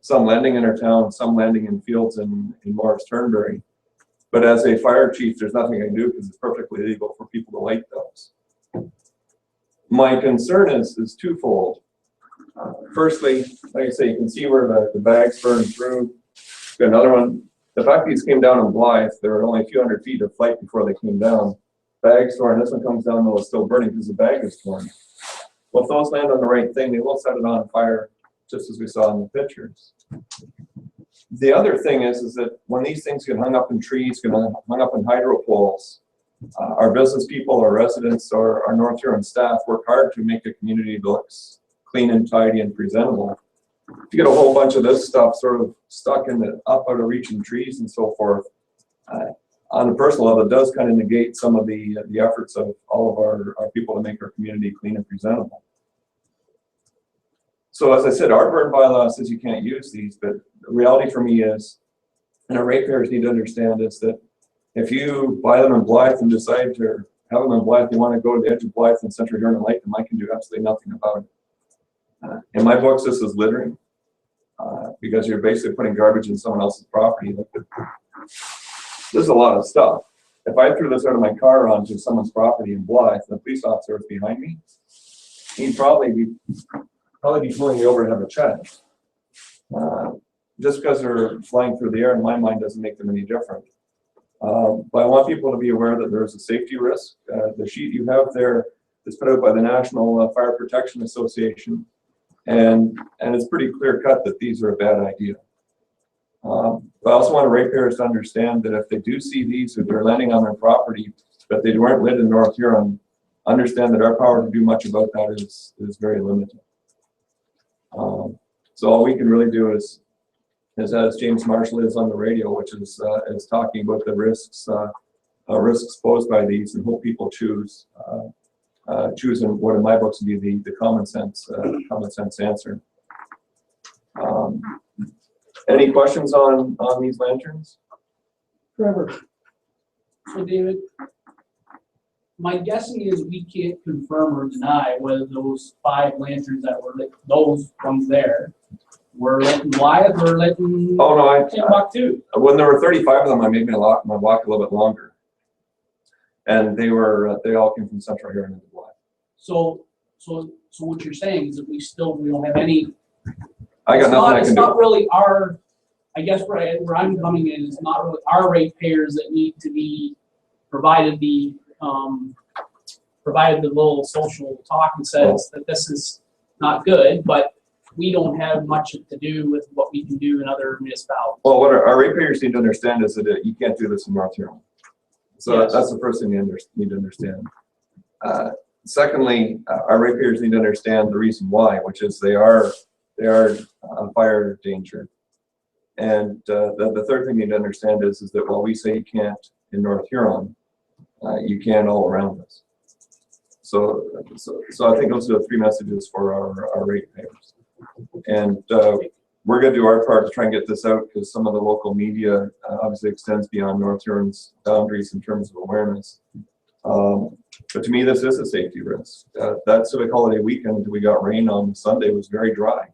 some landing in our town, some landing in fields in Morris Turnberry. But as a fire chief, there's nothing I can do because it's perfectly legal for people to light those. My concern is twofold. Firstly, like I say, you can see where the bags burned through. Got another one. The fact these came down in Blythe, there were only a few hundred feet of flight before they came down. Bags torn. This one comes down though it's still burning because the bag is torn. Well, if those land on the right thing, they will set it on fire, just as we saw in the pictures. The other thing is that when these things get hung up in trees, get hung up in hydro poles, our business people, our residents, our North Huron staff work hard to make a community that looks clean and tidy and presentable. If you get a whole bunch of this stuff sort of stuck in the up out of reaching trees and so forth, on a personal level, it does kind of negate some of the efforts of all of our people to make our community clean and presentable. So as I said, our burn bylaw says you can't use these, but the reality for me is, and our ratepayers need to understand, is that if you buy them in Blythe and decide to have them in Blythe, you want to go to the edge of Blythe and Central Huron and Lake, and I can do absolutely nothing about it. In my books, this is littering, because you're basically putting garbage in someone else's property. There's a lot of stuff. If I threw this out of my car onto someone's property in Blythe, and the police officer was behind me, he'd probably be pulling me over to have a chat. Just because they're flying through the air, in my mind, doesn't make them any different. But I want people to be aware that there is a safety risk. The sheet you have there is put out by the National Fire Protection Association, and it's pretty clear cut that these are a bad idea. But I also want ratepayers to understand that if they do see these, if they're landing on their property, but they weren't lit in North Huron, understand that our power to do much about that is very limited. So all we can really do is as James Marshall is on the radio, which is talking about the risks posed by these, and hope people choose what in my books would be the common sense answer. Any questions on these lanterns? Trevor, So David, my guessing is we can't confirm or deny whether those 5 lanterns that were lit, those ones there, were lit in Blythe or lit in Oh no, Timbuktu. when there were 35 of them, I made my walk a little bit longer, and they all came from Central Huron into Blythe. So what you're saying is that we don't have any. I got nothing I can It's do. not really our, I guess where I'm coming in, it's not really our ratepayers that need to be provided the little social talk and says that this is not good, but we don't have much to do with what we can do in other municipalities. Well, what our ratepayers need to understand is that you can't do this in North Huron. So Yes. that's the first thing you need to understand. Secondly, our ratepayers need to understand the reason why, which is they are a fire danger. And the third thing you need to understand is that while we say you can't in North Huron, you can all around us. So I think those are the 3 messages for our ratepayers. And we're going to do our part to try and get this out, because some of the local media obviously extends beyond North Huron's boundaries in terms of awareness. But to me, this is a safety risk. That civic holiday weekend, we got rain on Sunday, was very dry.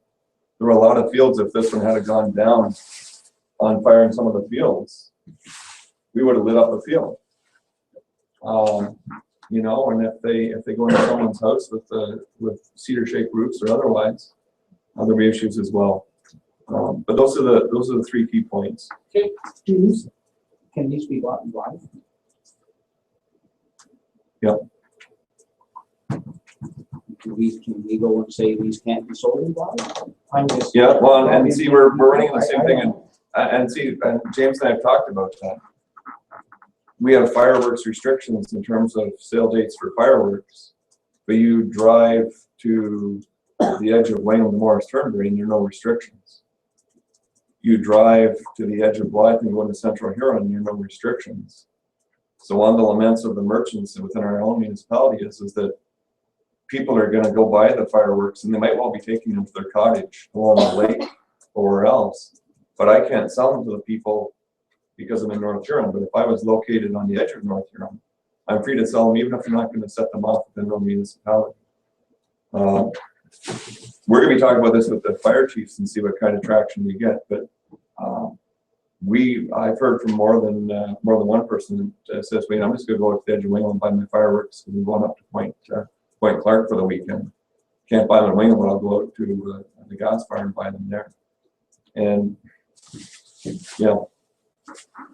There were a lot of fields. If this one had gone down on fire in some of the fields, we would have lit up a field. You know, and if they go into someone's house with cedar shake roofs or otherwise, there'll be issues as well. But those are the 3 key points. Okay. Can these be bought in Blythe? Yep. Can we go and say these can't be sold in Blythe? I'm just. Yeah, well, and see, we're running the same thing, and see, and James and I have talked about that. We have fireworks restrictions in terms of sale dates for fireworks, but you drive to the edge of Wayne and Morris Turnberry and there are no restrictions. You drive to the edge of Blythe and go into Central Huron and there are no restrictions. So one of the laments of the merchants within our own municipality is that people are going to go buy the fireworks and they might well be taking them to their cottage along the lake or where else, but I can't sell them to the people because I'm in North Huron. But if I was located on the edge of North Huron, I'm free to sell them even if I'm not going to set them off within the municipality. We're going to be talking about this with the fire chiefs and see what kind of traction we get. But I've heard from more than one person that says, "Wait, I'm just going to go to the edge of Wingham and buy my fireworks because we're going up to Point Clark for the weekend. Can't buy them in Wingham, but I'll go out to the gas fire and buy them there." And yeah,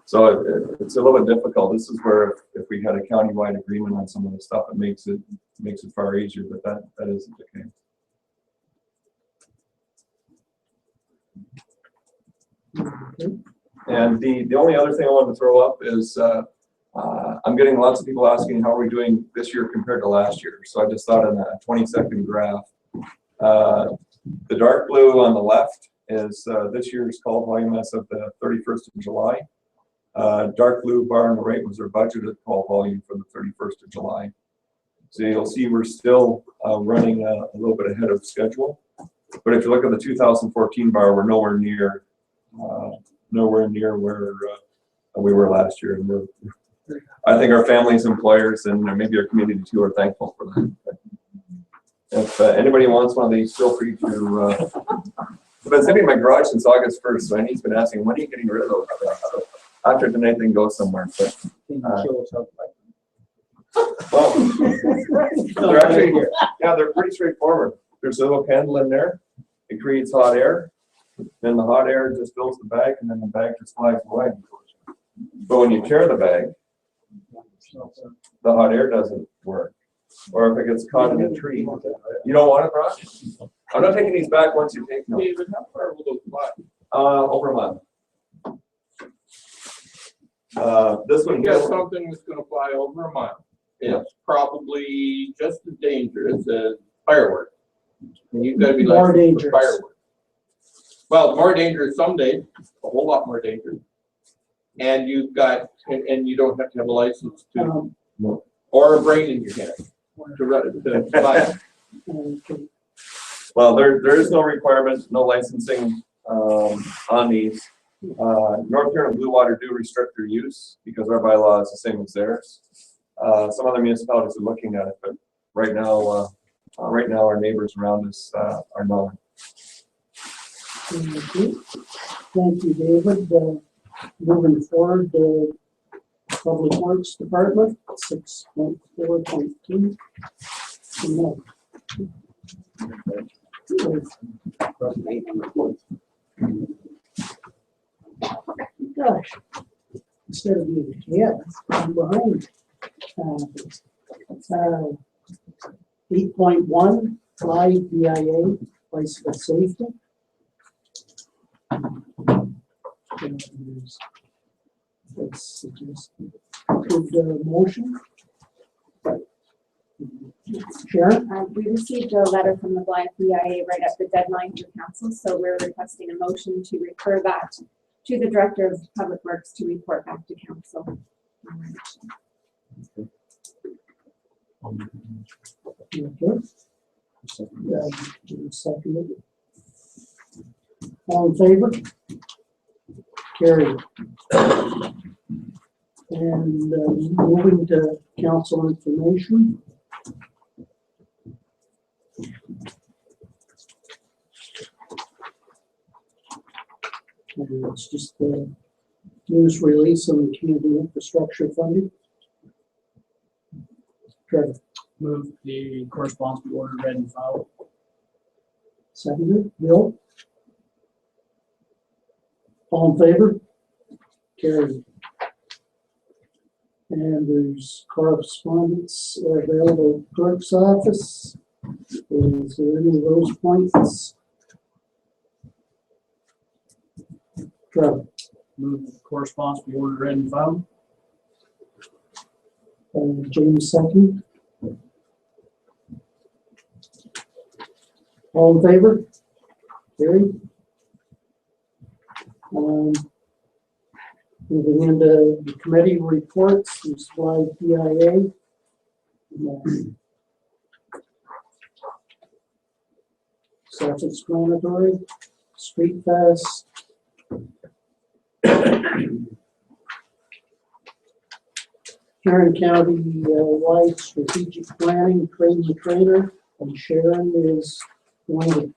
so it's a little bit difficult. This is where if we had a countywide agreement on some of the stuff, it makes it far easier. But that isn't the case. And the only other thing I want to throw up is I'm getting lots of people asking how are we doing this year compared to last year. So I just thought in a 20-second graph. The dark blue on the left is this year's call volume as of the 31st of July. Dark blue bar on the right was our budgeted call volume for the 31st of July. So you'll see we're still running a little bit ahead of schedule. But if you look at the 2014 bar, we're nowhere near where we were last year. And I think our families, employers, and maybe our community too are thankful for that. If anybody wants one of these, feel free to. I've been sitting in my garage since August 1st, so Annie's been asking, when are you getting rid of those? So after tonight, they can go somewhere. But, well, they're actually, yeah, they're pretty straightforward. There's a little candle in there. It creates hot air. Then the hot air just fills the bag, and then the bag just flies away. But when you tear the bag, the hot air doesn't work. Or if it gets caught in a tree. You don't want it, Brock? I'm not taking these back once you take them. David, how far will those fly? Over a month. This one You got here. something that's gonna fly over a mile. Yeah. It's probably just as dangerous as fireworks. And you've gotta be More licensed for dangerous. fireworks. Well, more dangerous some days, a whole lot more dangerous. And you've got, and you don't have to have a license to, or a brain in your head to run it, to fly. Okay. Well, there is no requirement, no licensing on these. North Huron and Blue Water do restrict their use because our bylaw is the same as theirs. Some other municipalities are looking at it, but right now our neighbors around us are not. Thank you, David. Moving forward, the Public Works Department, 6.4.2. Gosh, instead of being ahead, I'm behind. 8.1, Fly BIA, bicycle safety. Let's suggest approved motion. Sharon? We received a letter from the Blythe BIA right at the deadline for council, so we're requesting a motion to refer that to the Director of Public Works to report back to council. Okay. Second. All in favor? Carried. And moving to council information. And it's just the news release on the community infrastructure funding. Trevor. Move the correspondence be ordered, read, and filed. Seconded. Bill? All in favor? Carried. And there's correspondence available at clerk's office. Is there any of those points? Trevor? Move the correspondence be ordered, read, and filed. James second. All in favor? Carried. Moving into the committee reports, there's slide PIA. Self-explanatory. Street Fest. Huron County wide strategic planning, train the trainer, and Sharon is going to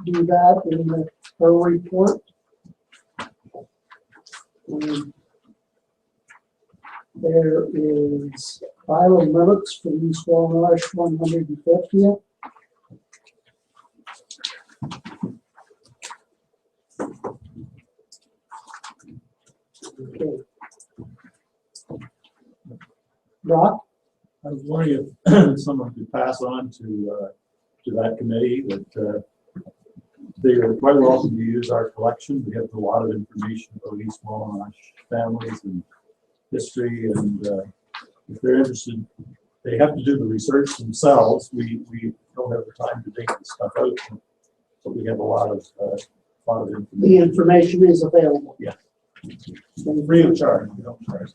do that in her report. There is file of minutes for East Walmarsh 150th. Okay. Brock? I was wondering if someone could pass on to that committee that they are quite welcome to use our collection. We have a lot of information about East Walmarsh families and history and if they're interested, they have to do the research themselves. We don't have the time to dig this stuff out, but we have a lot of information. The information is available. Yeah. Free of charge, we don't charge.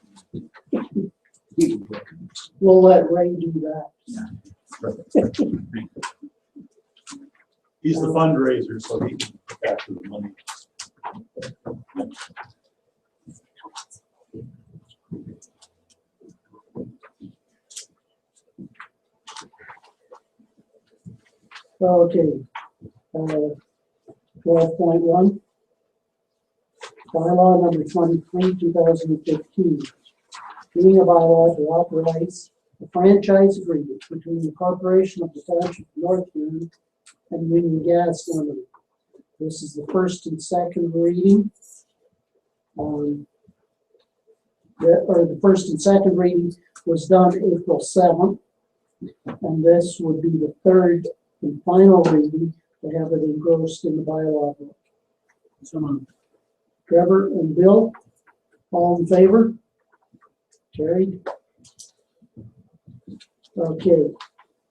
We'll let Ray do that. He's the fundraiser, so he can look after the money. Okay. 12.1. Bylaw number 23, 2015. Being a bylaw to authorize the franchise agreement between the corporation of the Township of North Huron and Union Gas Limited. This is the first and second reading. The first and second reading was done April 7th, and this would be the third and final reading to have it engrossed in the bylaw book. So, Trevor and Bill, all in favor? Carried. Okay,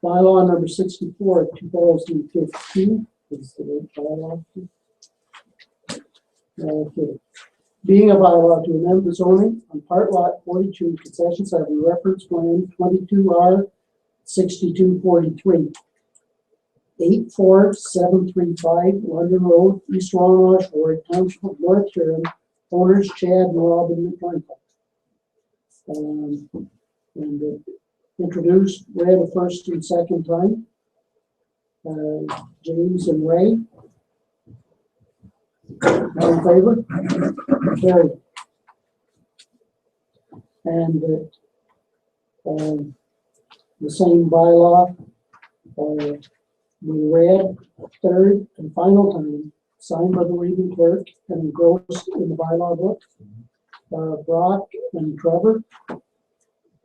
bylaw number 64, 2015 is the right bylaw. Okay. Being a bylaw to amend the zoning on part lot 42, concession 7, reference plan 22R 6243. 84735 London Road, East Wallmarsh Ward, Township of North Huron, owners Chad and Robin McClintock. Introduced, read the first and second time. James and Ray. All in favor? Carried. And the same bylaw we read third and final time, signed by the reading clerk and engrossed in the bylaw book. Brock and Trevor,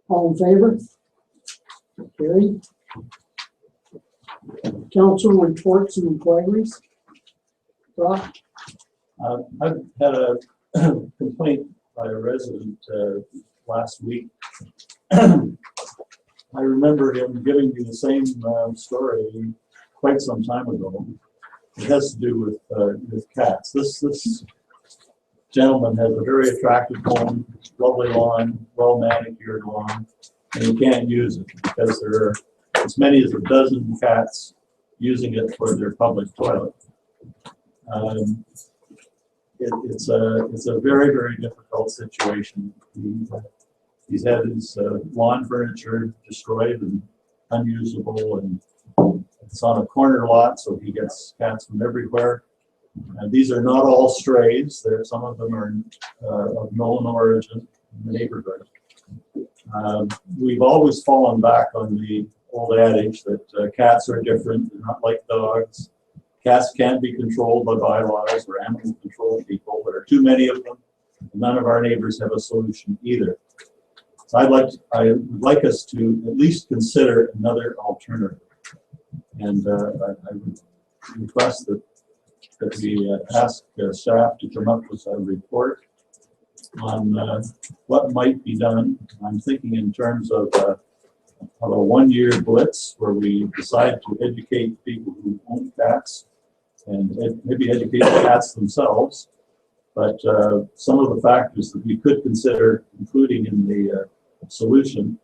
all in favor? Carried. Council reports and inquiries. Brock? I've had a complaint by a resident last week. I remember him giving me the same story quite some time ago. It has to do with cats. This gentleman has a very attractive home, lovely lawn, well manicured lawn, and he can't use it because there are as many as a dozen cats using it for their public toilet. It's a very, very difficult situation. He's had his lawn furniture destroyed and unusable, and it's on a corner lot, so he gets cats from everywhere. These are not all strays. Some of them are of known origin in the neighborhood. We've always fallen back on the old adage that cats are different, they're not like dogs. Cats can't be controlled by bylaws or animal control people. There are too many of them. None of our neighbors have a solution either. So I would like us to at least consider another alternative. And I would request that we ask staff to come up with a report on what might be done. I'm thinking in terms of a 1-year blitz where we decide to educate people who own cats and maybe educate the cats themselves. But some of the factors that we could consider including in the solution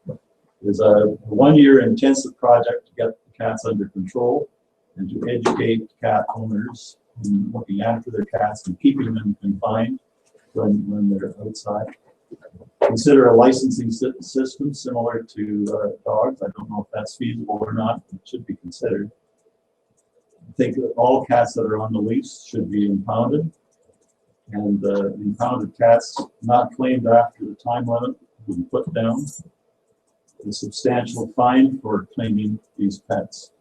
is a 1-year intensive project to get the cats under control and to educate cat owners in looking after their cats and keeping them confined when they're outside. Consider a licensing system similar to dogs. I don't know if that's feasible or not, but it should be considered. I think that all cats that are on the lease should be impounded, and impounded cats not claimed after the time limit will be put down. A substantial fine for claiming these pets.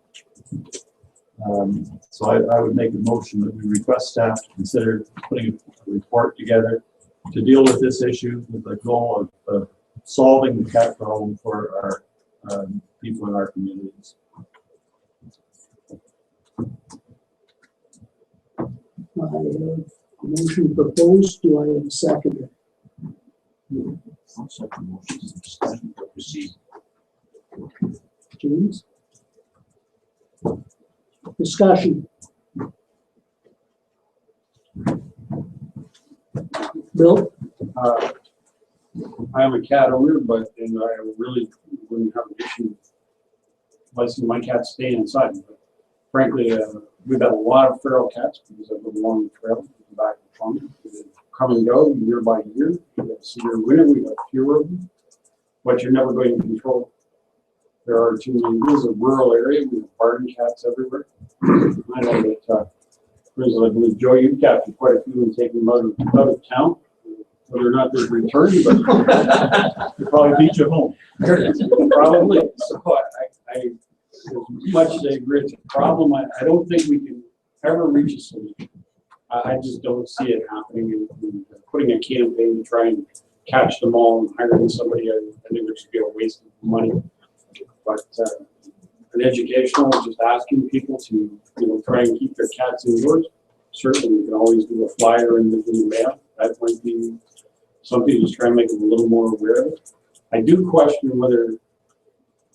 So I would make a motion that we request staff to consider putting a report together to deal with this issue with the goal of solving the cat problem for our people in our communities. I have a motion proposed. Do I have a second? I'll second the motion. proceed. James? Discussion. Bill? I am a cat owner, and I really wouldn't have an issue letting my cats stay inside. But frankly, we've got a lot of feral cats because I live along the trail at the back of the farm. They come and go year by year. We have severe winter, we have fewer of them, but you're never going to control. There are too many. This is a rural area. We have barn cats everywhere. I know that, for instance, I believe, Joe, you've captured quite a few and taken them out of town. Whether or not they've returned, but they probably beat you home. Probably. So I as much as I agree it's a problem, I don't think we can ever reach a solution. I just don't see it happening. And putting a campaign to try and catch them all and hiring somebody, I think it should be a waste of money. But an educational, just asking people to try and keep their cats indoors. Certainly, we can always do a flyer in the mail. That might be something to just try and make them a little more aware of. I do question whether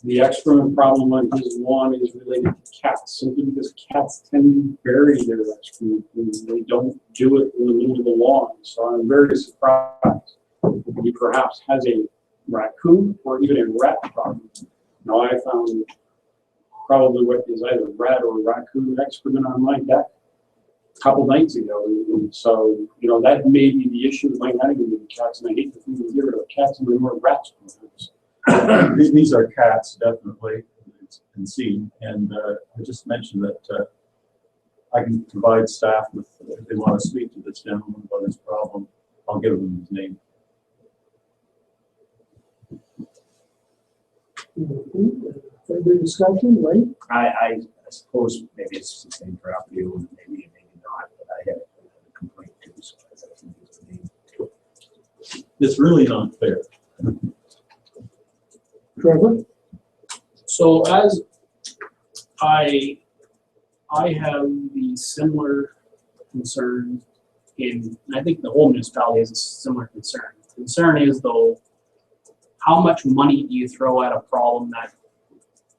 the excrement problem on his lawn is related to cats, simply because cats tend to bury their excrement and they don't do it in the middle of the lawn. So I'm very surprised he perhaps has a raccoon or even a rat problem. Now I found probably what is either rat or raccoon excrement on my deck a couple nights ago. And so, that may be the issue with my having with the cats, and I hate to think of get rid of cats and more rats. These are cats, definitely, it's been seen. And I just mentioned that I can provide staff with, if they want to speak to this gentleman about his problem, I'll give them his name. Further discussion, right? I suppose maybe it's the same property owner, maybe not, but I had a complaint too, so I think it's the name. It's really not fair. Trevor? So as I have the similar concern I think the whole municipality has a similar concern. The concern is though, how much money do you throw at a problem that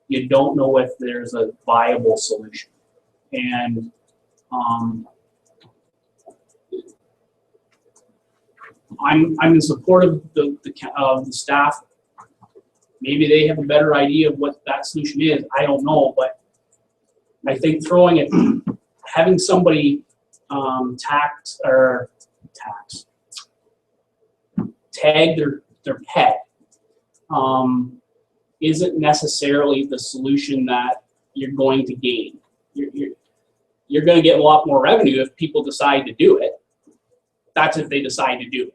you don't know if there's a viable solution? And I'm in support of the staff. Maybe they have a better idea of what that solution is. I don't know, but I think having somebody tag their pet isn't necessarily the solution that you're going to gain. You're going to get a lot more revenue if people decide to do it. That's if they decide to do it.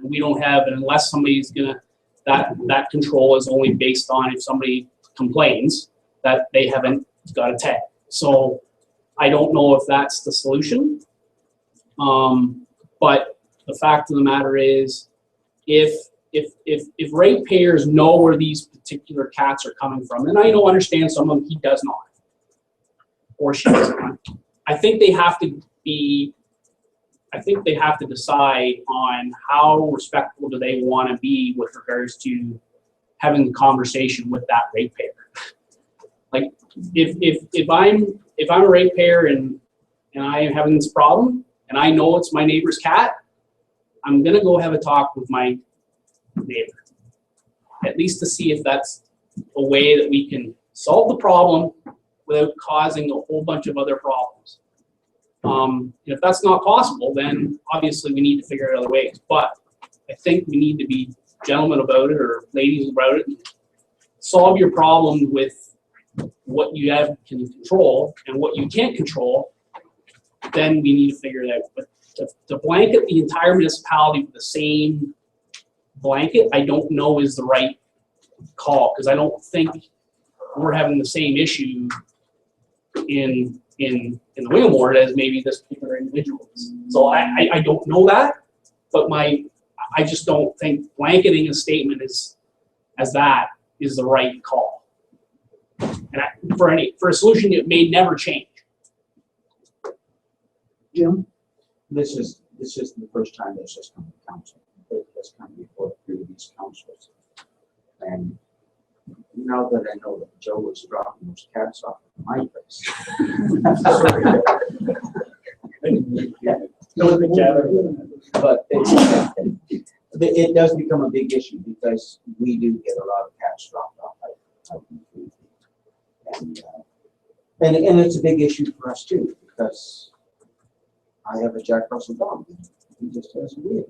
We don't have, unless somebody's gonna, that control is only based on if somebody complains that they haven't got a tag. So I don't know if that's the solution. But the fact of the matter is, if ratepayers know where these particular cats are coming from, and I understand some of them he does not, or she does not, I think they have to decide on how respectful do they want to be with regards to having the conversation with that ratepayer. Like if I'm a ratepayer and I am having this problem and I know it's my neighbor's cat, I'm gonna go have a talk with my neighbor, at least to see if that's a way that we can solve the problem without causing a whole bunch of other problems. If that's not possible, then obviously we need to figure out other ways. But I think we need to be gentlemen about it, or ladies about it, and solve your problem with what you can control, and what you can't control, then we need to figure it out. But to blanket the entire municipality with the same blanket, I don't know is the right call, because I don't think we're having the same issue in the Wingham ward as maybe this particular individual is. So I don't know that, but I just don't think blanketing a statement as that is the right call. And for a solution it may never change. Jim? This is the first time this has come to council. It has come before previous councils. And now that I know that Joe was dropping those cats off at my place. But it does become a big issue because we do get a lot of cats dropped off. And it's a big issue for us too, because I have a Jack Russell dog. He just doesn't eat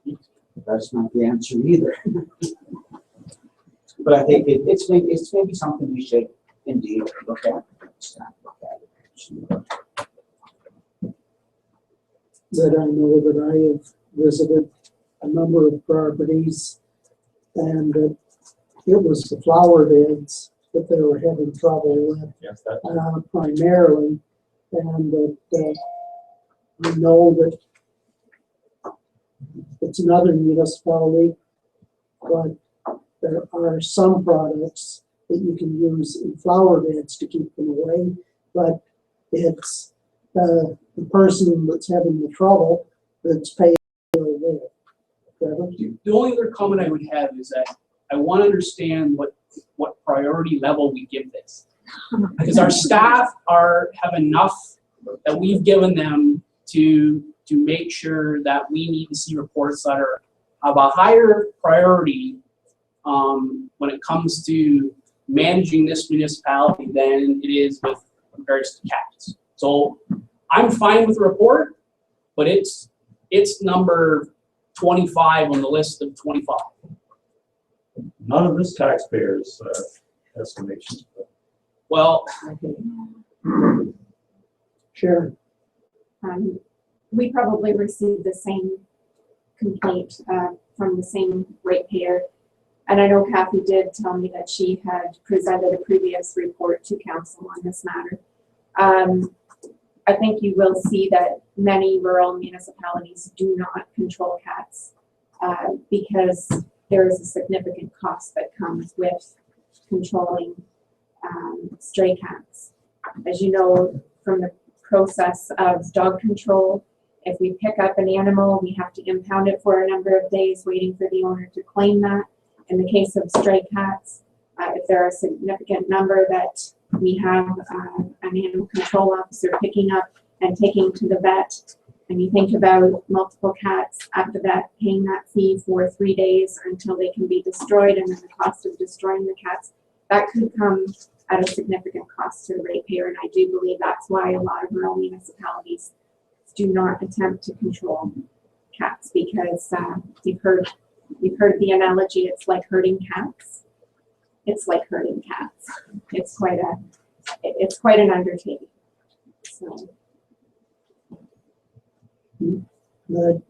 it. That's not the answer either. But I think it's maybe something we should indeed look at. That I know that I have visited a number of properties, and that it was the flower beds that they were having trouble with, Yes, that, primarily, and that we know that it's another municipality, but there are some products that you can use in flower beds to keep them away, but it's the person that's having the trouble that's paying for it. Trevor? The only other comment I would have is that I want to understand what priority level we give this. Because our staff have enough that we've given them to make sure that we need to see reports that are of a higher priority when it comes to managing this municipality than it is with regards to cats. So I'm fine with the report, but it's number 25 on the list of 25. none of this taxpayers' estimations. But Well, Sure. We probably received the same complaint from the same ratepayer. And I know Kathy did tell me that she had presented a previous report to council on this matter. I think you will see that many rural municipalities do not control cats because there is a significant cost that comes with controlling stray cats. As you know, from the process of dog control, if we pick up an animal, we have to impound it for a number of days, waiting for the owner to claim that. In the case of stray cats, if there are a significant number that we have an animal control officer picking up and taking to the vet, and you think about multiple cats at the vet paying that fee for 3 days until they can be destroyed, and then the cost of destroying the cats, that could come at a significant cost to the ratepayer. And I do believe that's why a lot of rural municipalities do not attempt to control cats, because you've heard the analogy, it's like herding cats. It's like herding cats. It's quite an undertaking. So. Good.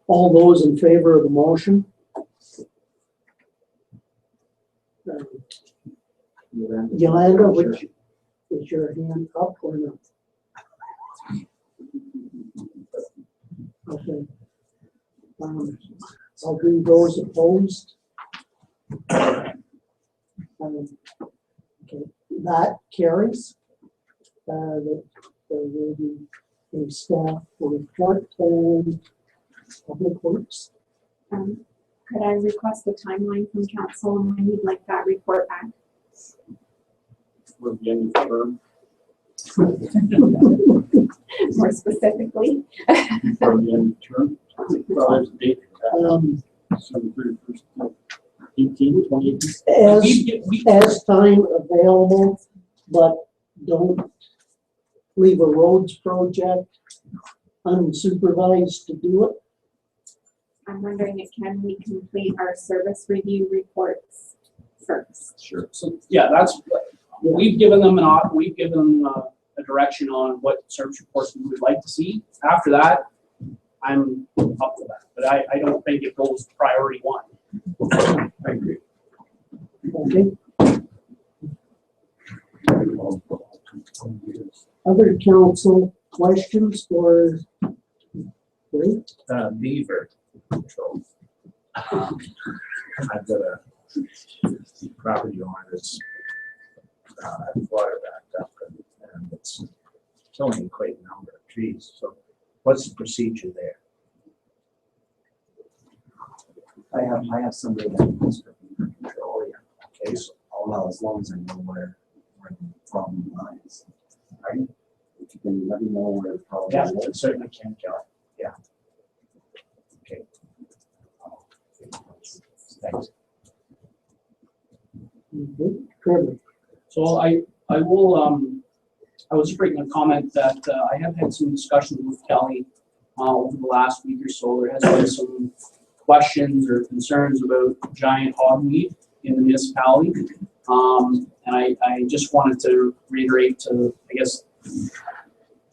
All those in favor of the motion? Yolanda, which is your hand up or not? Okay. I'll do those opposed. Okay, that carries. There will be a staff report and public works. Could I request a timeline from council and when you'd like that report back? We're getting firm. More specifically? For the end of term. Well, there's a date for that. 31st, 18, 2018. As time available, but don't leave a roads project unsupervised to do it. I'm wondering if can we complete our service review reports first? Sure. so yeah, we've given them a direction on what service reports we would like to see. After that, I'm up for that, but I don't think it goes priority one. I agree. Okay. Other council questions or? Great. Beaver control. I've got a property owner that's water backed up and it's killing quite a number of trees. So what's the procedure there? I have somebody that wants to be in control, yeah. Okay, so, well, as long as I know where the problem lies. Right? If you can let me know where the problem Yeah, is. certainly can, Kelly. Okay. Thanks. Okay, Trevor. So I will, I was just making a comment that I have had some discussions with Kelly over the last week or so. There has been some questions or concerns about giant hogweed in the municipality. And I just wanted to reiterate to, I guess,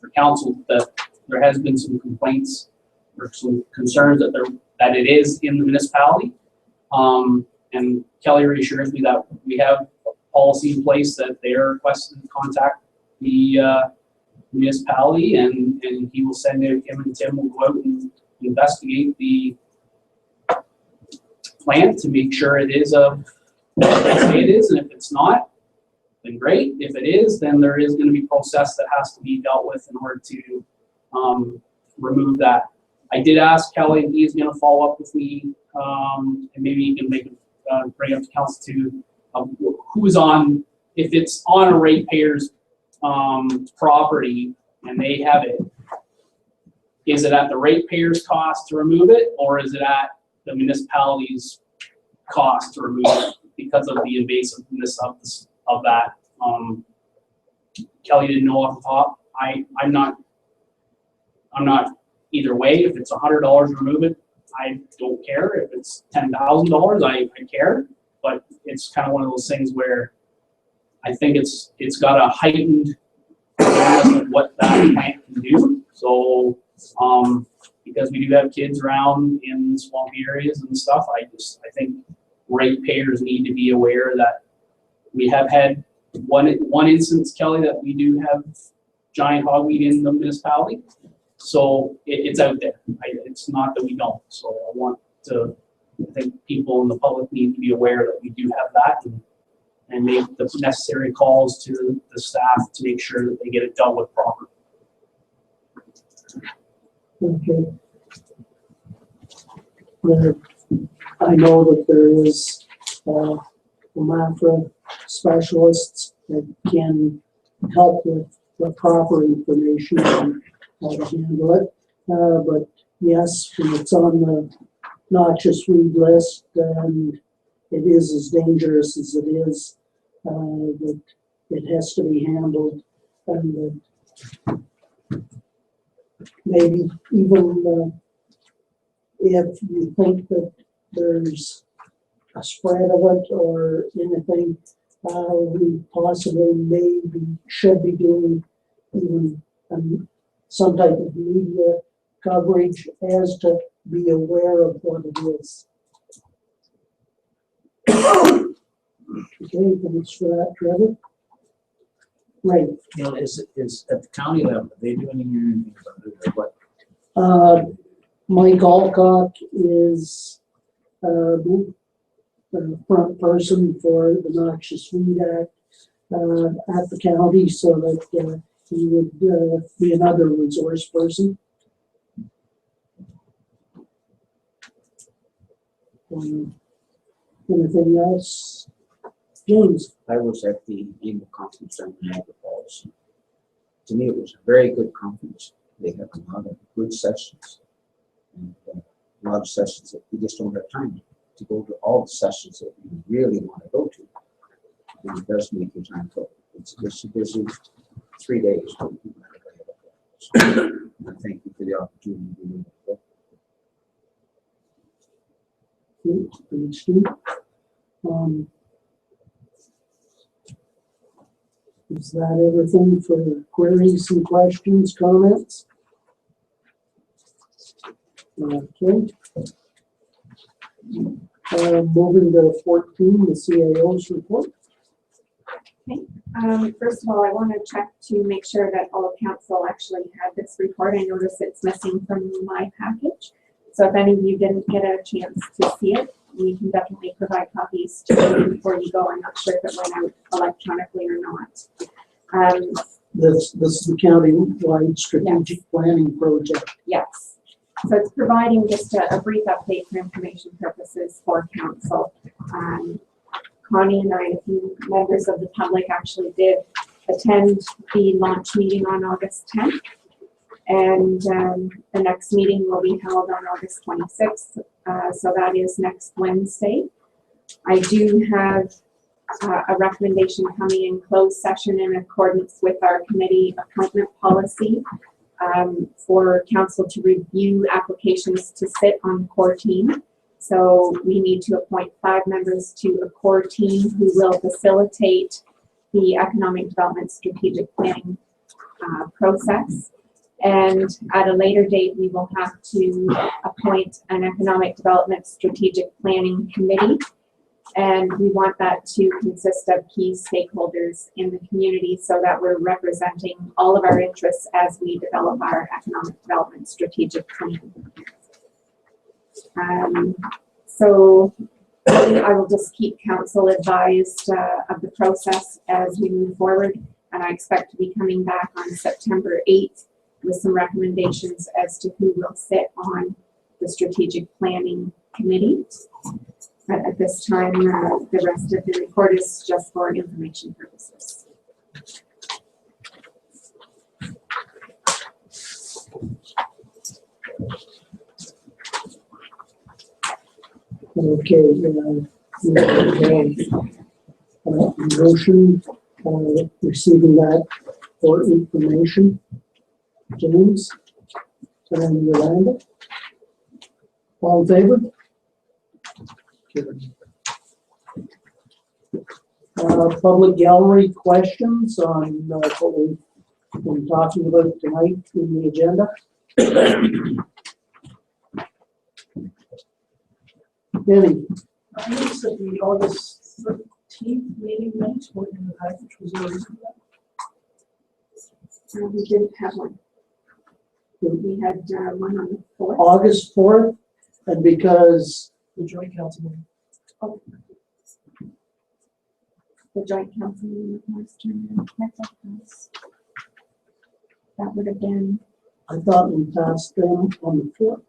for council that there has been some complaints or some concerns that it is in the municipality. And Kelly reassures me that we have a policy in place that they are requested to contact the municipality, and he will send him and Tim will go out and investigate the plant to make sure it is what they say it is, and if it's not, then great. If it is, then there is going to be a process that has to be dealt with in order to remove that. I did ask Kelly, and he's going to follow up with me, and maybe he can bring up to council too, who's on, if it's on a ratepayer's property and they have it, is it at the ratepayer's cost to remove it, or is it at the municipality's cost to remove it because of the invasiveness of that? Kelly didn't know off the top. I'm not either way. If it's $100 to remove it, I don't care. If it's $10,000, I care. But it's kind of one of those things where I think it's got a heightened awareness of what that plant can do. So because we do have kids around in swampy areas and stuff, I think ratepayers need to be aware that we have had one instance, Kelly, that we do have giant hogweed in the municipality. So it's out there. It's not that we don't. So I think people in the public need to be aware that we do have that, and make the necessary calls to the staff to make sure that they get it dealt with properly. Okay. I know that there is a MAFRA specialists that can help with the proper information on how to handle it. But yes, when it's on the noxious weed list, and it is as dangerous as it is, that it has to be handled, and maybe even if you think that there's a spread of it or anything, we possibly maybe should be doing even some type of media coverage as to be aware of what it is. Okay, thanks for that, Trevor. Right. You know, is at the county level, are they doing anything about it or what? Mike Alcock is the front person for the Noxious Weed Act at the county, so that he would be another resource person. Anything else? James? I was at the annual conference down in Niagara Falls. To me, it was a very good conference. They had a lot of good sessions, and a lot of sessions that we just don't have time to go to all the sessions that we really want to go to. And it does make your time go. It's a busy 3 days. So I thank you for the opportunity to do that. Thanks, Steve. Is that everything for queries and questions, comments? Okay. Moving to 14, the CAO's report. First of all, I want to check to make sure that all of council actually had this report. I noticed it's missing from my package. So if any of you didn't get a chance to see it, we can definitely provide copies to you before you go. I'm not sure if it went out electronically or not. This is the county-wide strategic planning project. Yes. So it's providing just a brief update for information purposes for council. Connie and I, a few members of the public, actually did attend the launch meeting on August 10th. And the next meeting will be held on August 26th. So that is next Wednesday. I do have a recommendation coming in closed session in accordance with our committee appointment policy for council to review applications to sit on the core team. So we need to appoint 5 members to a core team who will facilitate the economic development strategic planning process. And at a later date, we will have to appoint an economic development strategic planning committee. And we want that to consist of key stakeholders in the community so that we're representing all of our interests as we develop our economic development strategic plan. So I will just keep council advised of the process as we move forward. And I expect to be coming back on September 8th with some recommendations as to who will sit on the strategic planning committee. But at this time, the rest of the report is just for information purposes. Okay, motion receiving that for information. James and Yolanda. All in favor? Public gallery questions on what we've been talking about tonight in the agenda. Denny. I noticed that the August 13th meeting minutes were in the package. Was there a reason for that? We didn't have one. We had one on the 4th. August 4th, and because The joint council meeting. Oh. The joint council meeting was that would have been. I thought we passed them on the 4th.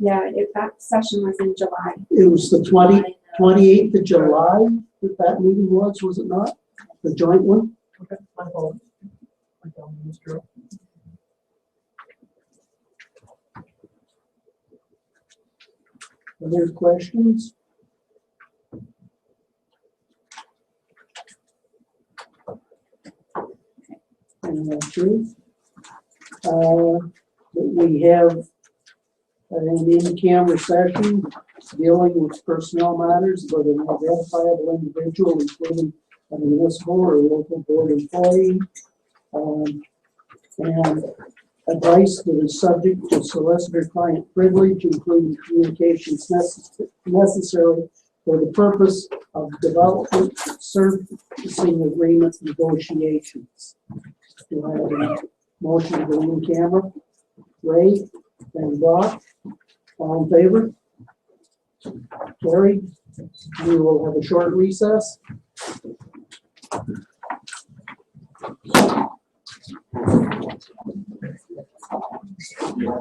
Yeah, that session was in July. It was the 28th of July that meeting was it not? The joint one? Okay, my fault. My fault, Mr. Other questions? We have an in-camera session dealing with personnel matters about an identifiable individual, including a municipal or local board employee, and advice that is subject to solicitor-client privilege, including communications necessary for the purpose of development servicing agreement negotiations. Do I have a motion to go in camera? Ray and Brock, all in favor? Carried. We will have a short recess. Yeah.